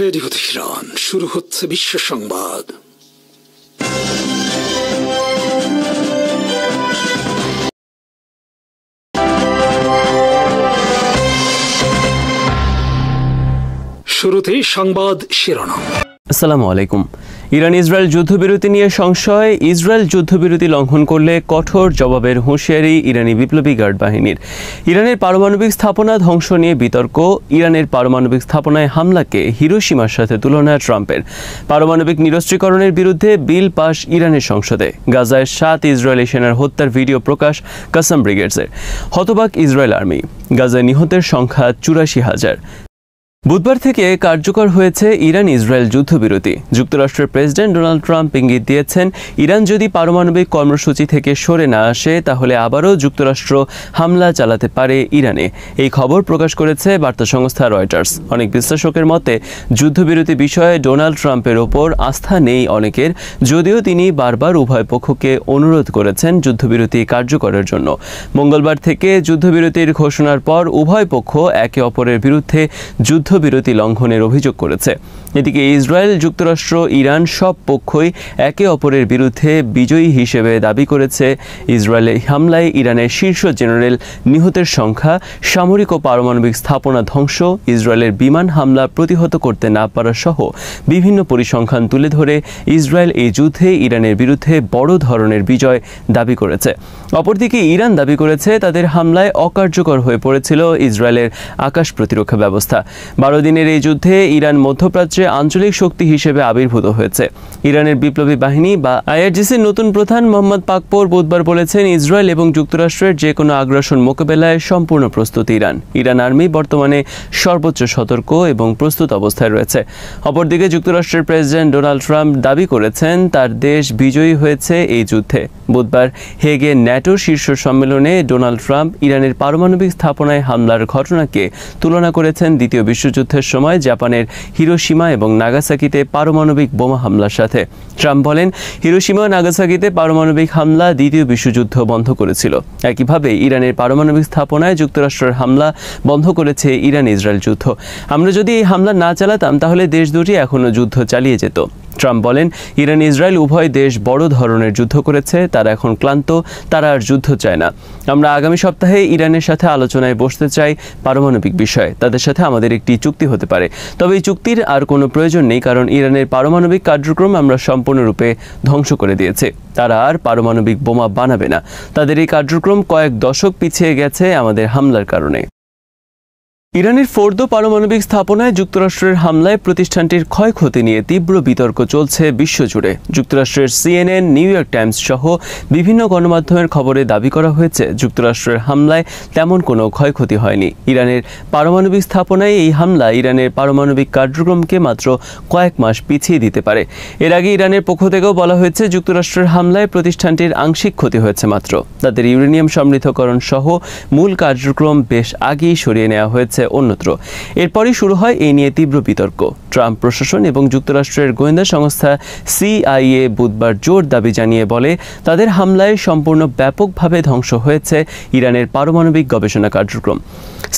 Radio Tehran, শুরু হচ্ছে বিশ্ব সংবাদ। শুরুতেই সংবাদ শিরোনাম। আসসালামু আলাইকুম। ইরান ইসরায়েল যুদ্ধবিরতি নিয়ে সংশয়। ইসরায়েল যুদ্ধবিরতি লঙ্ঘন করলে কঠোর জবাবের হুঁশিয়ারি ইরানি বিপ্লবী গার্ড বাহিনীর। ইরানের পারমাণবিক স্থাপনা ধ্বংস নিয়ে বিতর্ক। ইরানের পারমাণবিক স্থাপনায় হামলাকে হিরোশিমার সাথে তুলনা ট্রাম্পের। পারমাণবিক নিরস্ত্রীকরণের বিরুদ্ধে বিল পাশ ইরানের সংসদে। গাজায় 7 ইসরায়েলি সেনার হত্যার ভিডিও প্রকাশ কাসাম ব্রিগেডসের। হতবাক ইসরায়েল আর্মি। গাজায় নিহতের সংখ্যা 84,000। বুধবার থেকে কার্যকর হয়েছে ইরান ইসরায়েল যুদ্ধবিরতি। যুক্তরাষ্ট্রের প্রেসিডেন্ট ডোনাল্ড ট্রাম্প ইঙ্গিত দিয়েছেন, ইরান যদি পারমাণবিক কর্মসূচি থেকে সরে না আসে তাহলে আবারও যুক্তরাষ্ট্র হামলা চালাতে পারে ইরানে। এই খবর প্রকাশ করেছে বার্তা সংস্থা রয়টার্স। অনেক বিশ্লেষকের মতে যুদ্ধবিরতি বিষয়ে ডোনাল্ড ট্রাম্পের ওপর আস্থা নেই অনেকের, যদিও তিনি বারবার উভয় পক্ষকে অনুরোধ করেছেন যুদ্ধবিরতি কার্যকরের জন্য। মঙ্গলবার থেকে যুদ্ধবিরতির ঘোষণার পর উভয় পক্ষ একে অপরের বিরুদ্ধে যুদ্ধবিরতি লঙ্ঘনের অভিযোগ করেছে। এদিকে ইসরায়েল, যুক্তরাষ্ট্র, ইরান সব পক্ষই একে অপরের বিরুদ্ধে বিজয়ী হিসেবে দাবি করেছে। ইসরায়েলের হামলায় ইরানের শীর্ষ জেনারেল নিহতের সংখ্যা, সামরিক ও পারমাণবিক স্থাপনা ধ্বংস, ইসরায়েলের বিমান হামলা প্রতিহত করতে না পারা সহ বিভিন্ন পরিসংখ্যান তুলে ধরে ইসরায়েল এই যুদ্ধে ইরানের বিরুদ্ধে বড় ধরনের বিজয় দাবি করেছে। অপরদিকে ইরান দাবি করেছে তাদের হামলায় অকার্যকর হয়ে পড়েছিল ইসরায়েলের আকাশ প্রতিরক্ষা ব্যবস্থা। 12 দিনের এই যুদ্ধে ইরান মধ্যপ্রাচ্যে আঞ্চলিক শক্তি হিসেবে আবির্ভূত হয়েছে। ইরানের বিপ্লবী বাহিনী বা আইআরজিসির নতুন প্রধান মোহাম্মদ পাকপোর বুধবার বলেছেন, ইসরায়েল এবং যুক্তরাষ্ট্রের যে কোনো আগ্রাসন মোকাবেলায় সম্পূর্ণ প্রস্তুত ইরান। ইরান আর্মি বর্তমানে সর্বোচ্চ সতর্ক এবং প্রস্তুত অবস্থায় রয়েছে। অপরদিকে যুক্তরাষ্ট্রের প্রেসিডেন্ট ডোনাল্ড ট্রাম্প দাবি করেছেন তার দেশ বিজয়ী হয়েছে এই যুদ্ধে। বুধবার হেগে ন্যাটো শীর্ষ সম্মেলনে ডোনাল্ড ট্রাম্প ইরানের পারমাণবিক স্থাপনায় হামলার ঘটনাকে তুলনা করেছেন দ্বিতীয় বিশ্বযুদ্ধের সময় জাপানের হিরোশিমা এবং নাগাসাকিতে পারমাণবিক বোমা হামলার সাথে। ট্রাম্প বলেন, হিরোশিমা ও নাগাসাকিতে পারমাণবিক হামলা দ্বিতীয় বিশ্বযুদ্ধ বন্ধ করেছিল। একইভাবে ইরানের পারমাণবিক স্থাপনায় যুক্তরাষ্ট্রের হামলা বন্ধ করেছে ইরান ইসরায়েল যুদ্ধ। আমরা যদি এই হামলা না চালাতাম তাহলে দেশ দুটি এখনও যুদ্ধ চালিয়ে যেত। ট্রাম্প বলেন, ইরান ইসরায়েল উভয় দেশ বড় ধরনের যুদ্ধ করেছে, তারা এখন ক্লান্ত, তারা আর যুদ্ধ চায় না। আমরা আগামী সপ্তাহে ইরানের সাথে আলোচনায় বসতে চাই পারমাণবিক বিষয়ে। তাদের সাথে আমাদের একটি চুক্তি হতে পারে, তবে এই চুক্তির আর কোনো প্রয়োজন নেই, কারণ ইরানের পারমাণবিক কার্যক্রম আমরা সম্পূর্ণরূপে ধ্বংস করে দিয়েছে। তারা আর পারমাণবিক বোমা বানাবে না। তাদের এই কার্যক্রম কয়েক দশক পিছিয়ে গেছে আমাদের হামলার কারণে। ইরানের ফোর্দো পারমাণবিক স্থাপনায় যুক্তরাষ্ট্রের হামলায় প্রতিষ্ঠানটির ক্ষয়ক্ষতি নিয়ে তীব্র বিতর্ক চলছে বিশ্বজুড়ে। যুক্তরাষ্ট্রের CNN, নিউ ইয়র্ক টাইমস সহ বিভিন্ন গণমাধ্যমের খবরে দাবি করা হয়েছে যুক্তরাষ্ট্রের হামলায় তেমন কোনো ক্ষয়ক্ষতি হয়নি। ইরানের পারমাণবিক স্থাপনায় এই হামলা ইরানের পারমাণবিক কার্যক্রমকে মাত্র কয়েক মাস পিছিয়ে দিতে পারে। এর আগে ইরানের পক্ষ থেকেও বলা হয়েছে যুক্তরাষ্ট্রের হামলায় প্রতিষ্ঠানটির আংশিক ক্ষতি হয়েছে মাত্র। তাদের ইউরেনিয়াম সমৃদ্ধকরণ সহ মূল কার্যক্রম বেশ আগেই সরিয়ে নেওয়া হয়েছে অন্যত্র। এরপরই শুরু হয় এই নিয়ে তীব্র বিতর্ক। ট্রাম্প প্রশাসন এবং যুক্তরাষ্ট্রের গোয়েন্দা সংস্থা CIA বুধবার জোর দাবি জানিয়ে বলে, তাদের হামলায় সম্পূর্ণ ব্যাপকভাবে ধ্বংস হয়েছে ইরানের পারমাণবিক গবেষণা কার্যক্রম।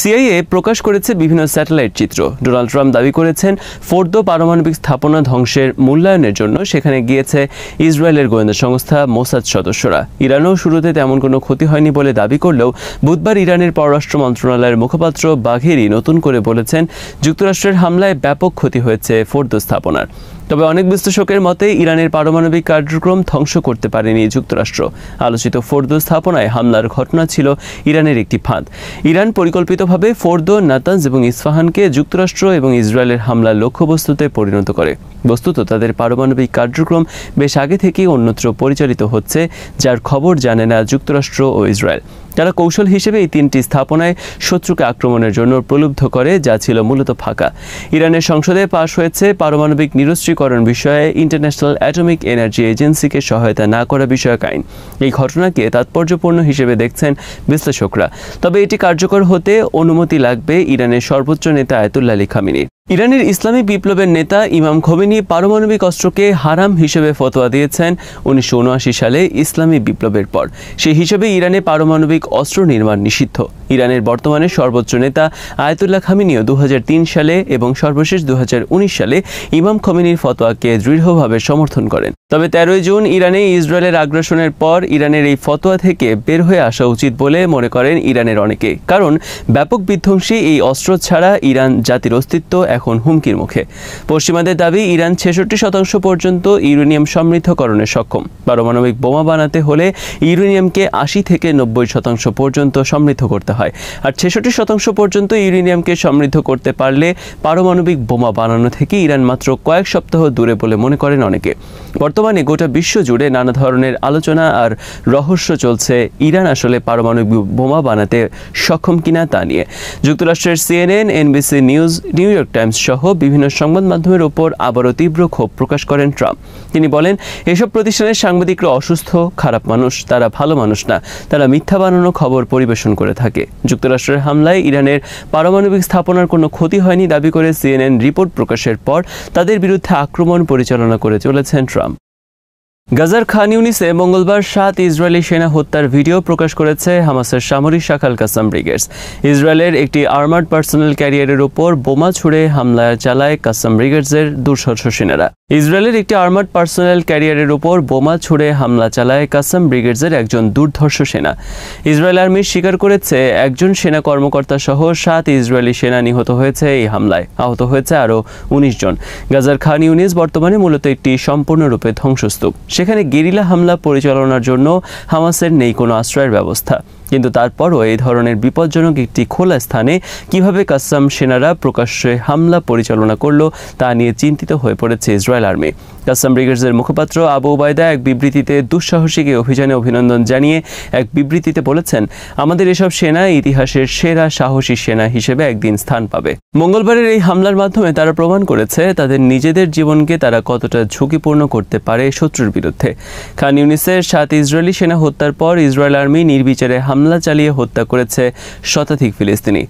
CIA প্রকাশ করেছে বিভিন্ন স্যাটেলাইট চিত্র। ডোনাল্ড ট্রাম্প দাবি করেছেন ফোর্দো পারমাণবিক স্থাপনা ধ্বংসের মূল্যায়নের জন্য সেখানে গিয়েছে ইসরায়েলের গোয়েন্দা সংস্থা মোসাদ সদস্যরা। ইরানও শুরুতে তেমন কোনো ক্ষতি হয়নি বলে দাবি করলেও বুধবার ইরানের পররাষ্ট্র মন্ত্রণালয়ের মুখপাত্র বাঘেরি নতুন করে বলেছেন যুক্তরাষ্ট্রের হামলায় ব্যাপক ক্ষতি হয়েছে ফোর্দো স্থাপনার। তবে অনেক বিশ্লেষকের মতে ইরানের পারমাণবিক কার্যক্রম ধ্বংস করতে পারেনি যুক্তরাষ্ট্র। আলোচিত ফোর্দো স্থাপনায় হামলার ঘটনা ছিল ইরানের একটি ফাঁদ। ইরান পরিকল্পিতভাবে ফোর্দো, নাতানজ এবং ইস্পাহানকে যুক্তরাষ্ট্র এবং ইসরায়েলের হামলার লক্ষ্যবস্তুতে পরিণত করে। বস্তুত তাদের পারমাণবিক কার্যক্রম বেশ আগে থেকেই অন্যত্র পরিচালিত হচ্ছে, যার খবর জানে না যুক্তরাষ্ট্র ও ইসরায়েল। তারা কৌশল হিসেবে এই 3টি স্থাপনায় শত্রুকে আক্রমণের জন্য প্রলুব্ধ করে, যা ছিল মূলত ফাঁকা। ইরানের সংসদে পাশ হয়েছে পারমাণবিক নিরস্ত্রীকরণ বিষয়ে ইন্টারন্যাশনাল অ্যাটমিক এনার্জি এজেন্সিকে সহায়তা না করা বিষয়ক আইন। এই ঘটনাকে তাৎপর্যপূর্ণ হিসেবে দেখছেন বিশ্লেষকরা। তবে এটি কার্যকর হতে অনুমতি লাগবে ইরানের সর্বোচ্চ নেতা আয়াতুল্লাহ আলী খামেনির। ইরানের ইসলামী বিপ্লবের নেতা ইমাম খোমেনি পারমাণবিক অস্ত্রকে হারাম হিসেবে ফতোয়া দিয়েছেন 1979 সালে ইসলামী বিপ্লবের পর। সেই হিসেবে ইরানে পারমাণবিক অস্ত্র নির্মাণ নিষিদ্ধ। ইরানের বর্তমানে সর্বোচ্চ নেতা আয়াতুল্লাহ খামেনিও 2003 সালে এবং সর্বশেষ 2019 সালে ইমাম খোমেনির ফতোয়াকে দৃঢ়ভাবে সমর্থন করেন। তবে 13 জুন ইরানে ইসরায়েলের আগ্রাসনের পর ইরানের এই ফতোয়া থেকে বের হয়ে আসা উচিত বলে মনে করেন ইরানের অনেকে, কারণ ব্যাপক বিধ্বংসী এই অস্ত্র ছাড়া ইরান জাতির অস্তিত্ব এখন হুমকির মুখে। পশ্চিমাদের দাবি ইরান 66% পর্যন্ত ইউরেনিয়াম সমৃদ্ধকরণে সক্ষম। পারমাণবিক বোমা বানাতে হলে ইউরেনিয়ামকে 80 থেকে 90% পর্যন্ত সমৃদ্ধ করতে হয়, আর 66% পর্যন্ত ইউরেনিয়ামকে সমৃদ্ধ করতে পারলে পারমাণবিক বোমা বানানো থেকে ইরান মাত্র কয়েক সপ্তাহ দূরে বলে মনে করেন অনেকে। বর্তমানে গোটা বিশ্ব জুড়ে নানা ধরনের আলোচনা আর রহস্য চলছে ইরান আসলে পারমাণবিক বোমা বানাতে সক্ষম কিনা তা নিয়ে। যুক্তরাষ্ট্রের CNN, NBC news, new York Times সহ বিভিন্ন সংবাদ মাধ্যমের ওপর আবারও তীব্র ক্ষোভ প্রকাশ করেন ট্রাম্প। তিনি বলেন, এসব প্রতিষ্ঠানের সাংবাদিকরা অসুস্থ, খারাপ মানুষ, তারা ভালো মানুষ না, তারা মিথ্যা বানানো খবর পরিবেশন করে থাকে। যুক্তরাষ্ট্রের হামলায় ইরানের পারমাণবিক স্থাপনার কোনো ক্ষতি হয়নি দাবি করে CNN রিপোর্ট প্রকাশের পর তাদের বিরুদ্ধে আক্রমণ পরিচালনা করে চলেছেন ট্রাম্প। গাজার খান ইউনিসে মঙ্গলবার 7 ইসরায়েলি সেনা হত্যার ভিডিও প্রকাশ করেছে হামাসের সামরিক শাখা আল কাসাম ব্রিগেডস। ইসরায়েলের একটি আর্মার্ড পার্সোনাল ক্যারিয়ারের উপর বোমা ছুড়ে হামলা চালায় কাসাম ব্রিগেডসের দুঃসাহস সেনারা। ইসরায়েলের একটি আর্মার্ড পার্সোনাল ক্যারিয়ারের উপর বোমা ছুড়ে হামলা চালায় কাসাম ব্রিগেডসের একজন দুর্ধর্ষ সেনা। ইসরায়েল আর্মি স্বীকার করেছে একজন সেনা কর্মকর্তা সহ 7 ইসরায়েলি সেনা নিহত হয়েছে এই হামলায়। আহত হয়েছে আরও 19 জন। গাজার খান ইউনিস বর্তমানে মূলত একটি সম্পূর্ণরূপে ধ্বংসস্তূপ। সেখানে গেরিলা হামলা পরিচালনার জন্য হামাসের নেই কোনো আশ্রয়ের ব্যবস্থা। কিন্তু তারপরও এই ধরনের বিপজ্জনক একটি খোলা স্থানে কিভাবে কাসাম সেনারা প্রকাশ্যে হামলা পরিচালনা করলো তা নিয়ে চিন্তিত হয়ে পড়েছে ইসরায়েল আর্মি। কাসাম ব্রিগেডসের মুখপাত্র আবু ওবায়দা এক বিবৃতিতে দুঃসাহসিক এই অভিযানে অভিনন্দন জানিয়ে এক বিবৃতিতে বলেছেন, আমাদের এসব সেনা ইতিহাসের সেরা সাহসী সেনা হিসেবে একদিন স্থান পাবে। মঙ্গলবারের এই হামলার মাধ্যমে তারা প্রমাণ করেছে তাদের নিজেদের জীবনকে তারা কতটা ঝুঁকিপূর্ণ করতে পারে শত্রুর বিরুদ্ধে। খান ইউনিসের 7 ইসরায়েলি সেনা হত্যার পর ইসরায়েল আর্মি নির্বিচারে হামলা চালিয়ে হত্যা করেছে শতাধিক ফিলিস্তিনি।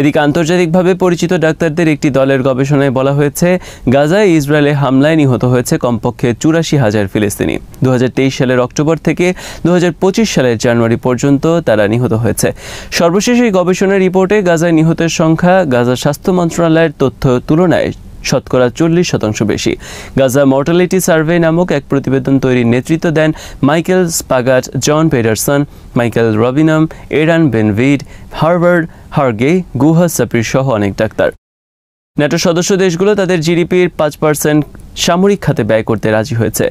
এদিকে আন্তর্জাতিকভাবে পরিচিত ডাক্তারদের একটি দলের গবেষণায় বলা হয়েছে, গাজায় ইসরায়েলের হামলায় নিহত হয়েছে কমপক্ষে 84,000 ফিলিস্তিনি। 2023 সালের অক্টোবর থেকে 2025 সালের জানুয়ারি পর্যন্ত তারা নিহত হয়েছে। সর্বশেষ এই গবেষণা রিপোর্টে গাজায় নিহতের সংখ্যা গাজা স্বাস্থ্য মন্ত্রণালয়ের তথ্য তুলনায় শতকরা 40% বেশি। গাজা মর্টালিটি সার্ভে নামক এক প্রতিবেদন তৈরির নেতৃত্ব দেন মাইকেল স্পাগাট, জন পেডারসন, মাইকেল রবিনাম, এরান বেনভিড, হার্বার্ড হার্গে, গুহা সাপ্রি সহ অনেক ডাক্তার। ন্যাটো সদস্য দেশগুলো তাদের জিডিপির 5% সামরিক খাতে ব্যয় করতে রাজি হয়েছে।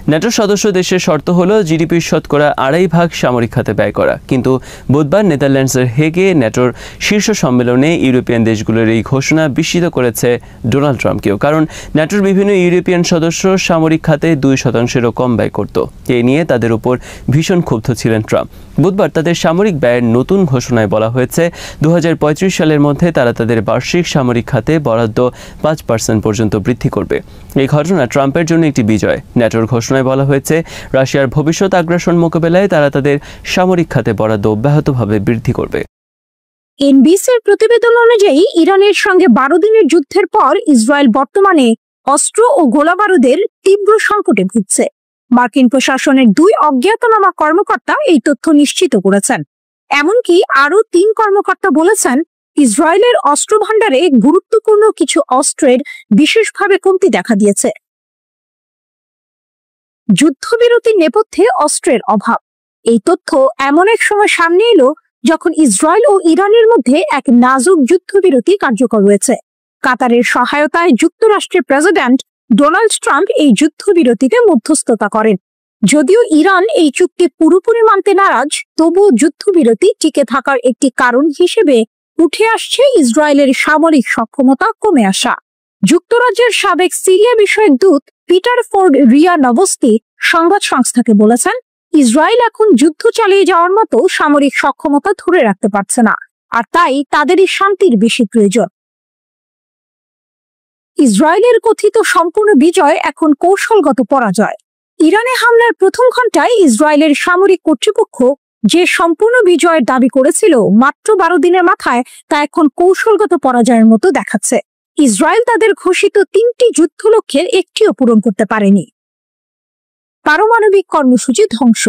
ন্যাটো সদস্য দেশের শর্ত হলো জিডিপির শতকরা 2.5% সামরিক খাতে ব্যয় করা। কিন্তু বুধবার নেদারল্যান্ডসের হেগে ন্যাটোর শীর্ষ সম্মেলনে ইউরোপিয়ান দেশগুলোর এই ঘোষণা বিস্মিত করেছে ডোনাল্ড ট্রাম্পকেও, কারণ ন্যাটোর বিভিন্ন ইউরোপিয়ান সদস্য সামরিক খাতে 2%-এরও কম ব্যয় করত। এ নিয়ে তাদের উপর ভীষণ ক্ষুব্ধ ছিলেন ট্রাম্প। বুধবার তাদের সামরিক ব্যয়ের নতুন ঘোষণায় বলা হয়েছে 2035 সালের মধ্যে তারা তাদের বার্ষিক সামরিক খাতে বরাদ্দ 5% পর্যন্ত বৃদ্ধি করবে। এই ঘটনা ট্রাম্পের জন্য একটি বিজয়। ন্যাটোর ঘোষণায় বলা হয়েছে রাশিয়ার ভবিষ্যৎ আগ্রাসন মোকাবেলায় তারা তাদের সামরিক খাতে বরাদ্দ অব্যাহতভাবে বৃদ্ধি করবে। এনবিসির প্রতিবেদন অনুযায়ী ইরানের সঙ্গে 12 দিনের যুদ্ধের পর ইসরায়েল বর্তমানে অস্ত্র ও গোলাবারুদের তীব্র সংকটে ভুগছে। মার্কিন প্রশাসনের 2 অজ্ঞাতনামা কর্মকর্তা এই তথ্য নিশ্চিত করেছেন। এমনকি আরও 3 কর্মকর্তা বলেছেন ইসরায়েলের অস্ত্র ভাণ্ডারে গুরুত্বপূর্ণ কিছু অস্ত্রের বিশেষভাবে কমতি দেখা দিয়েছে। যুদ্ধবিরতির নেপথ্যে অস্ত্রের অভাব, এই তথ্য এমন এক সময় সামনে এলো যখন ইসরায়েল ও ইরানের মধ্যে এক নাজুক যুদ্ধবিরতি কার্যকর রয়েছে। কাতারের সহায়তায় যুক্তরাষ্ট্রের প্রেসিডেন্ট ডোনাল্ড ট্রাম্প এই যুদ্ধবিরতিতে মধ্যস্থতা করেন। যদিও ইরান এই চুক্তি পুরোপুরি মানতে নারাজ, তবুও যুদ্ধবিরতি টিকে থাকার একটি কারণ হিসেবে উঠে আসছে ইসরায়েলের সামরিক সক্ষমতা কমে আসা। যুক্তরাজ্যের সাবেক সিরিয়া বিষয়ক দূত পিটার ফোর্ড রিয়া নভস্তি সংবাদ সংস্থাকে বলেছেন, ইসরায়েল এখন যুদ্ধ চালিয়ে যাওয়ার মতো সামরিক সক্ষমতা ধরে রাখতে পারছে না, আর তাই তাদেরই শান্তির বেশি প্রয়োজন। ইসরায়েলের কথিত সম্পূর্ণ বিজয় এখন কৌশলগত পরাজয়। ইরানে হামলার প্রথম ঘন্টায় ইসরায়েলের সামরিক কর্তৃপক্ষ যে সম্পূর্ণ বিজয়ের দাবি করেছিল মাত্র 12 দিনের মাথায়, তা এখন কৌশলগত পরাজয়ের মতো দেখাচ্ছে। ইসরায়েল তাদের ঘোষিত 3টি যুদ্ধ লক্ষ্যের একটিও পূরণ করতে পারেনি। পারমাণবিক কর্মসূচি ধ্বংস।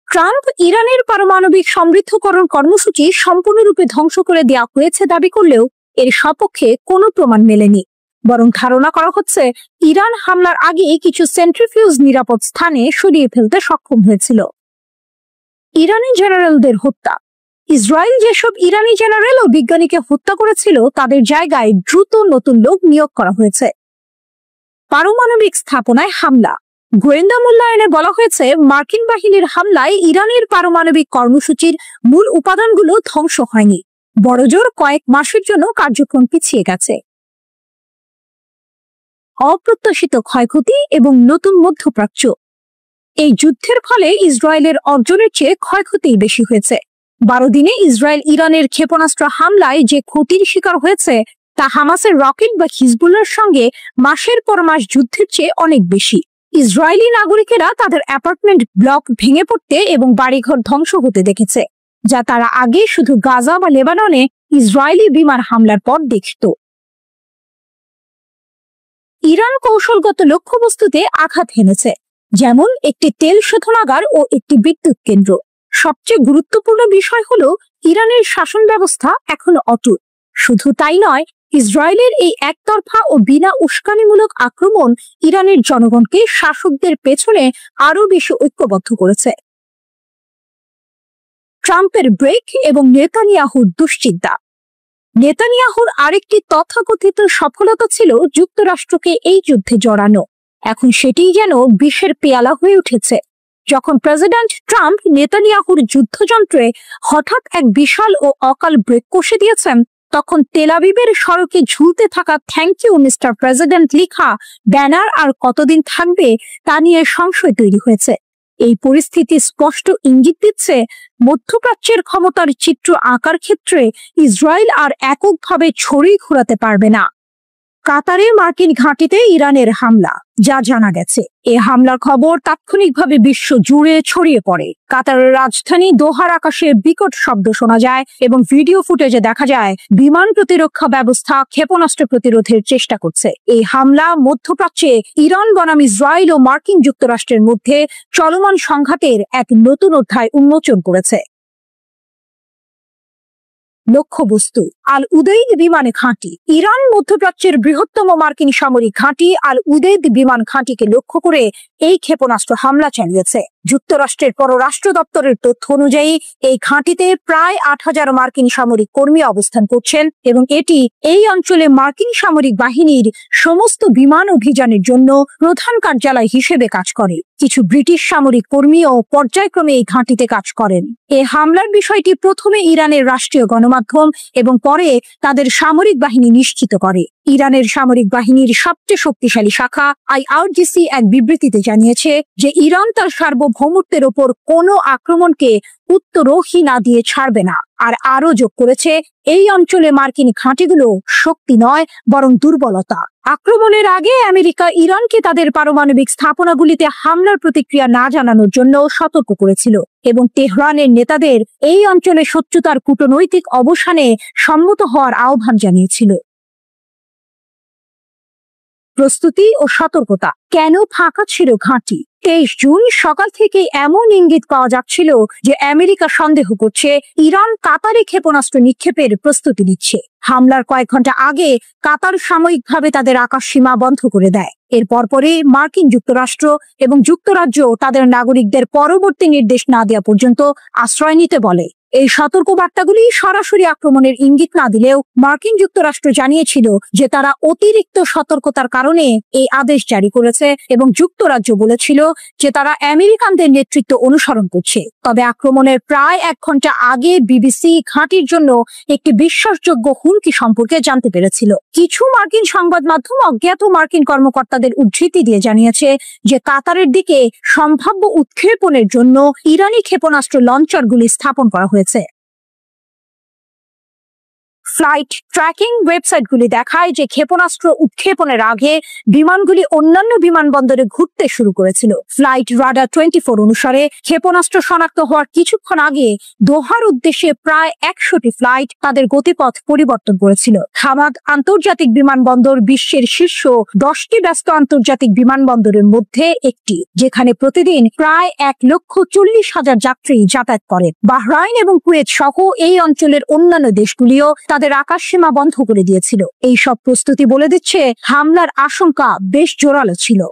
ট্রাম্প ইরানের পারমাণবিক সমৃদ্ধকরণ কর্মসূচি সম্পূর্ণরূপে ধ্বংস করে দেওয়া হয়েছে দাবি করলেও এর সপক্ষে কোনো প্রমাণ মেলেনি। বরং ধারণা করা হচ্ছে ইরান হামলার আগে কিছু সেন্ট্রিফিউজ নিরাপদ স্থানে সরিয়ে ফেলতে সক্ষম হয়েছিল। ইরানি জেনারেলদের হত্যা। ইসরায়েল যেসব ইরানি জেনারেল ও বিজ্ঞানীকে হত্যা করেছিল তাদের জায়গায় দ্রুত নতুন লোক নিয়োগ করা হয়েছে। পারমাণবিক স্থাপনায় হামলা। গোয়েন্দা মূল্যায়নে বলা হয়েছে মার্কিন বাহিনীর হামলায় ইরানের পারমাণবিক কর্মসূচির মূল উপাদানগুলো ধ্বংস হয়নি, বড়জোর কয়েক মাসের জন্য কার্যক্রম পিছিয়ে গেছে। অপ্রত্যাশিত ক্ষয়ক্ষতি এবং নতুন মধ্যপ্রাচ্য। এই যুদ্ধের ফলে ইসরায়েলের অর্জনের চেয়ে ক্ষয়ক্ষতি বেশি হয়েছে। 12 দিনে ইসরায়েল ইরানের ক্ষেপণাস্ত্র হামলায় যে ক্ষতির শিকার হয়েছে তা হামাসের রকেট বা হিজবুল্লাহর সঙ্গে মাসের পর মাস যুদ্ধের চেয়ে অনেক বেশি। ইসরায়েলি নাগরিকেরা তাদের অ্যাপার্টমেন্ট ব্লক ভেঙে পড়তে এবং বাড়িঘর ধ্বংস হতে দেখেছে, যা তারা আগে শুধু গাজা বা লেবাননে ইসরায়েলি বিমান হামলার পর দেখত। ইরান কৌশলগত লক্ষ্যবস্তুতে আঘাত হেনেছে, যেমন একটি তেল শোধনাগার ও একটি বিদ্যুৎ কেন্দ্র। সবচেয়ে গুরুত্বপূর্ণ বিষয় হলো ইরানের শাসন ব্যবস্থা এখনো অটুট। শুধু তাই নয়, ইসরায়েলের এই একতরফা ও বিনা উস্কানিমূলক আক্রমণ ইরানের জনগণকে শাসকদের পেছনে আরো বেশি ঐক্যবদ্ধ করেছে। ট্রাম্পের ব্রেক এবং নেতানিয়াহুর দুশ্চিন্তা। নেতানিয়াহুর আরেকটি তথাকথিত সফলতা ছিল যুক্তরাষ্ট্রকে এই যুদ্ধে জড়ানো। এখন সেটিই যেন বিষের পেয়ালা হয়ে উঠেছে। যখন প্রেসিডেন্ট ট্রাম্প নেতানিয়াহুর যুদ্ধযন্ত্রে হঠাৎ এক বিশাল ও অকাল ব্রেক কষে দিয়েছেন, তখন তেল আবিবের সড়কে ঝুলতে থাকা থ্যাংক ইউ মিস্টার প্রেসিডেন্ট লেখা ব্যানার আর কতদিন থাকবে তা নিয়ে সংশয় তৈরি হয়েছে। এই পরিস্থিতি স্পষ্ট ইঙ্গিত দিচ্ছে মধ্যপ্রাচ্যের ক্ষমতার চিত্র আঁকার ক্ষেত্রে ইসরায়েল আর এককভাবে ছড়ি ঘোরাতে পারবে না। কাতারে মার্কিন ঘাঁটিতে ইরানের হামলা। যা জানা গেছে, এ হামলার খবর তাৎক্ষণিকভাবে বিশ্ব জুড়ে ছড়িয়ে পড়ে। কাতারের রাজধানী দোহার আকাশে বিকট শব্দ শোনা যায় এবং ভিডিও ফুটেজে দেখা যায় বিমান প্রতিরক্ষা ব্যবস্থা ক্ষেপণাস্ত্র প্রতিরোধের চেষ্টা করছে। এই হামলা মধ্যপ্রাচ্যে ইরান বনাম ইসরায়েল ও মার্কিন যুক্তরাষ্ট্রের মধ্যে চলমান সংঘাতের এক নতুন অধ্যায় উন্মোচন করেছে। লক্ষ্যবস্তু আল উদেইদ বিমান ঘাঁটি। ইরান মধ্যপ্রাচ্যের বৃহত্তম মার্কিন সামরিক ঘাঁটি আল উদেইদ বিমান ঘাঁটিকে লক্ষ্য করে এই ক্ষেপণাস্ত্র হামলা চালিয়েছে। যুক্তরাষ্ট্রের পররাষ্ট্র দপ্তরের তথ্য অনুযায়ী এই ঘাঁটিতে প্রায় 8000 মার্কিন সামরিক কর্মী অবস্থান করছেন এবং এটি এই অঞ্চলে মার্কিন সামরিক বাহিনীর সমস্ত বিমান অভিযানের জন্য প্রধান কার্যালয় হিসেবে কাজ করে। কিছু ব্রিটিশ সামরিক কর্মীও পর্যায়ক্রমে এই ঘাঁটিতে কাজ করেন। এই হামলার বিষয়টি প্রথমে ইরানের রাষ্ট্রীয় গণমাধ্যম এবং পরে তাদের সামরিক বাহিনী নিশ্চিত করে। ইরানের সামরিক বাহিনীর সবচেয়ে শক্তিশালী শাখা আইআরজিসি এক বিবৃতিতে জানিয়েছে যে ইরান তার সার্বভৌমত্বের ওপর কোনো আক্রমণকে উত্তরোহী না দিয়ে ছাড়বে না। আর আরো যোগ করেছে, এই অঞ্চলে মার্কিন ঘাঁটিগুলো শক্তি নয় বরং দুর্বলতা। আক্রমণের আগে আমেরিকা ইরানকে তাদের পারমাণবিক স্থাপনাগুলিতে হামলার প্রতিক্রিয়া না জানানোর জন্য সতর্ক করেছিল এবং তেহরানের নেতাদের এই অঞ্চলে শত্রুতার কূটনৈতিক অবসানে সম্মত হওয়ার আহ্বান জানিয়েছিল। প্রস্তুতি ও সতর্কতা। কেন ফাঁকা ছিল ঘাঁটি? 23 জুন সকাল থেকে এমন ইঙ্গিত পাওয়া যাচ্ছিল যে আমেরিকা সন্দেহ করছে ইরান কাতারে ক্ষেপণাস্ত্র নিক্ষেপের প্রস্তুতি নিচ্ছে। হামলার কয়েক ঘন্টা আগে কাতার সাময়িকভাবে তাদের আকাশ সীমা বন্ধ করে দেয়। এর পরপরই মার্কিন যুক্তরাষ্ট্র এবং যুক্তরাজ্য তাদের নাগরিকদের পরবর্তী নির্দেশ না দেওয়া পর্যন্ত আশ্রয় নিতে বলে। এই সতর্ক বার্তাগুলি সরাসরি আক্রমণের ইঙ্গিত না দিলেও মার্কিন যুক্তরাষ্ট্র জানিয়েছিল যে তারা অতিরিক্ত সতর্কতার কারণে এই আদেশ জারি করেছে এবং যুক্তরাজ্য বলেছিল যে তারা আমেরিকানদের নেতৃত্ব অনুসরণ করছে। তবে আক্রমণের প্রায় 1 ঘন্টা আগে বিবিসি ঘাঁটির জন্য একটি বিশ্বাসযোগ্য হুমকি সম্পর্কে জানতে পেরেছিল। কিছু মার্কিন সংবাদ মাধ্যম অজ্ঞাত মার্কিন কর্মকর্তাদের উদ্ধৃতি দিয়ে জানিয়েছে যে কাতারের দিকে সম্ভাব্য উৎক্ষেপণের জন্য ইরানি ক্ষেপণাস্ত্র লঞ্চারগুলি স্থাপন করা হয়েছে। ফ্লাইট ট্র্যাকিং ওয়েবসাইটগুলি দেখায় যে ক্ষেপণাস্ত্র উৎক্ষেপণের আগে বিমানগুলি অন্যান্য বিমানবন্দরে ঘুরতে শুরু করেছিল। ফ্লাইট রাডার 24 অনুসারে ক্ষেপণাস্ত্র শনাক্ত হওয়ার কিছুক্ষণ আগে দোহার উদ্দেশ্যে প্রায় 100টি ফ্লাইট তাদের গতিপথ পরিবর্তন করেছিল। হামাদ আন্তর্জাতিক বিমানবন্দর বিশ্বের শীর্ষ 10টি ব্যস্ত আন্তর্জাতিক বিমানবন্দরের মধ্যে একটি, যেখানে প্রতিদিন প্রায় 1,40,000 যাত্রী যাতায়াত করে। বাহরাইন এবং কুয়েত সহ এই অঞ্চলের অন্যান্য দেশগুলিও তাদের আকাশসীমা বন্ধ করে দিয়েছিল। এই সব প্রস্তুতি বলে দিচ্ছে হামলার আশঙ্কা বেশ জোরালো ছিল।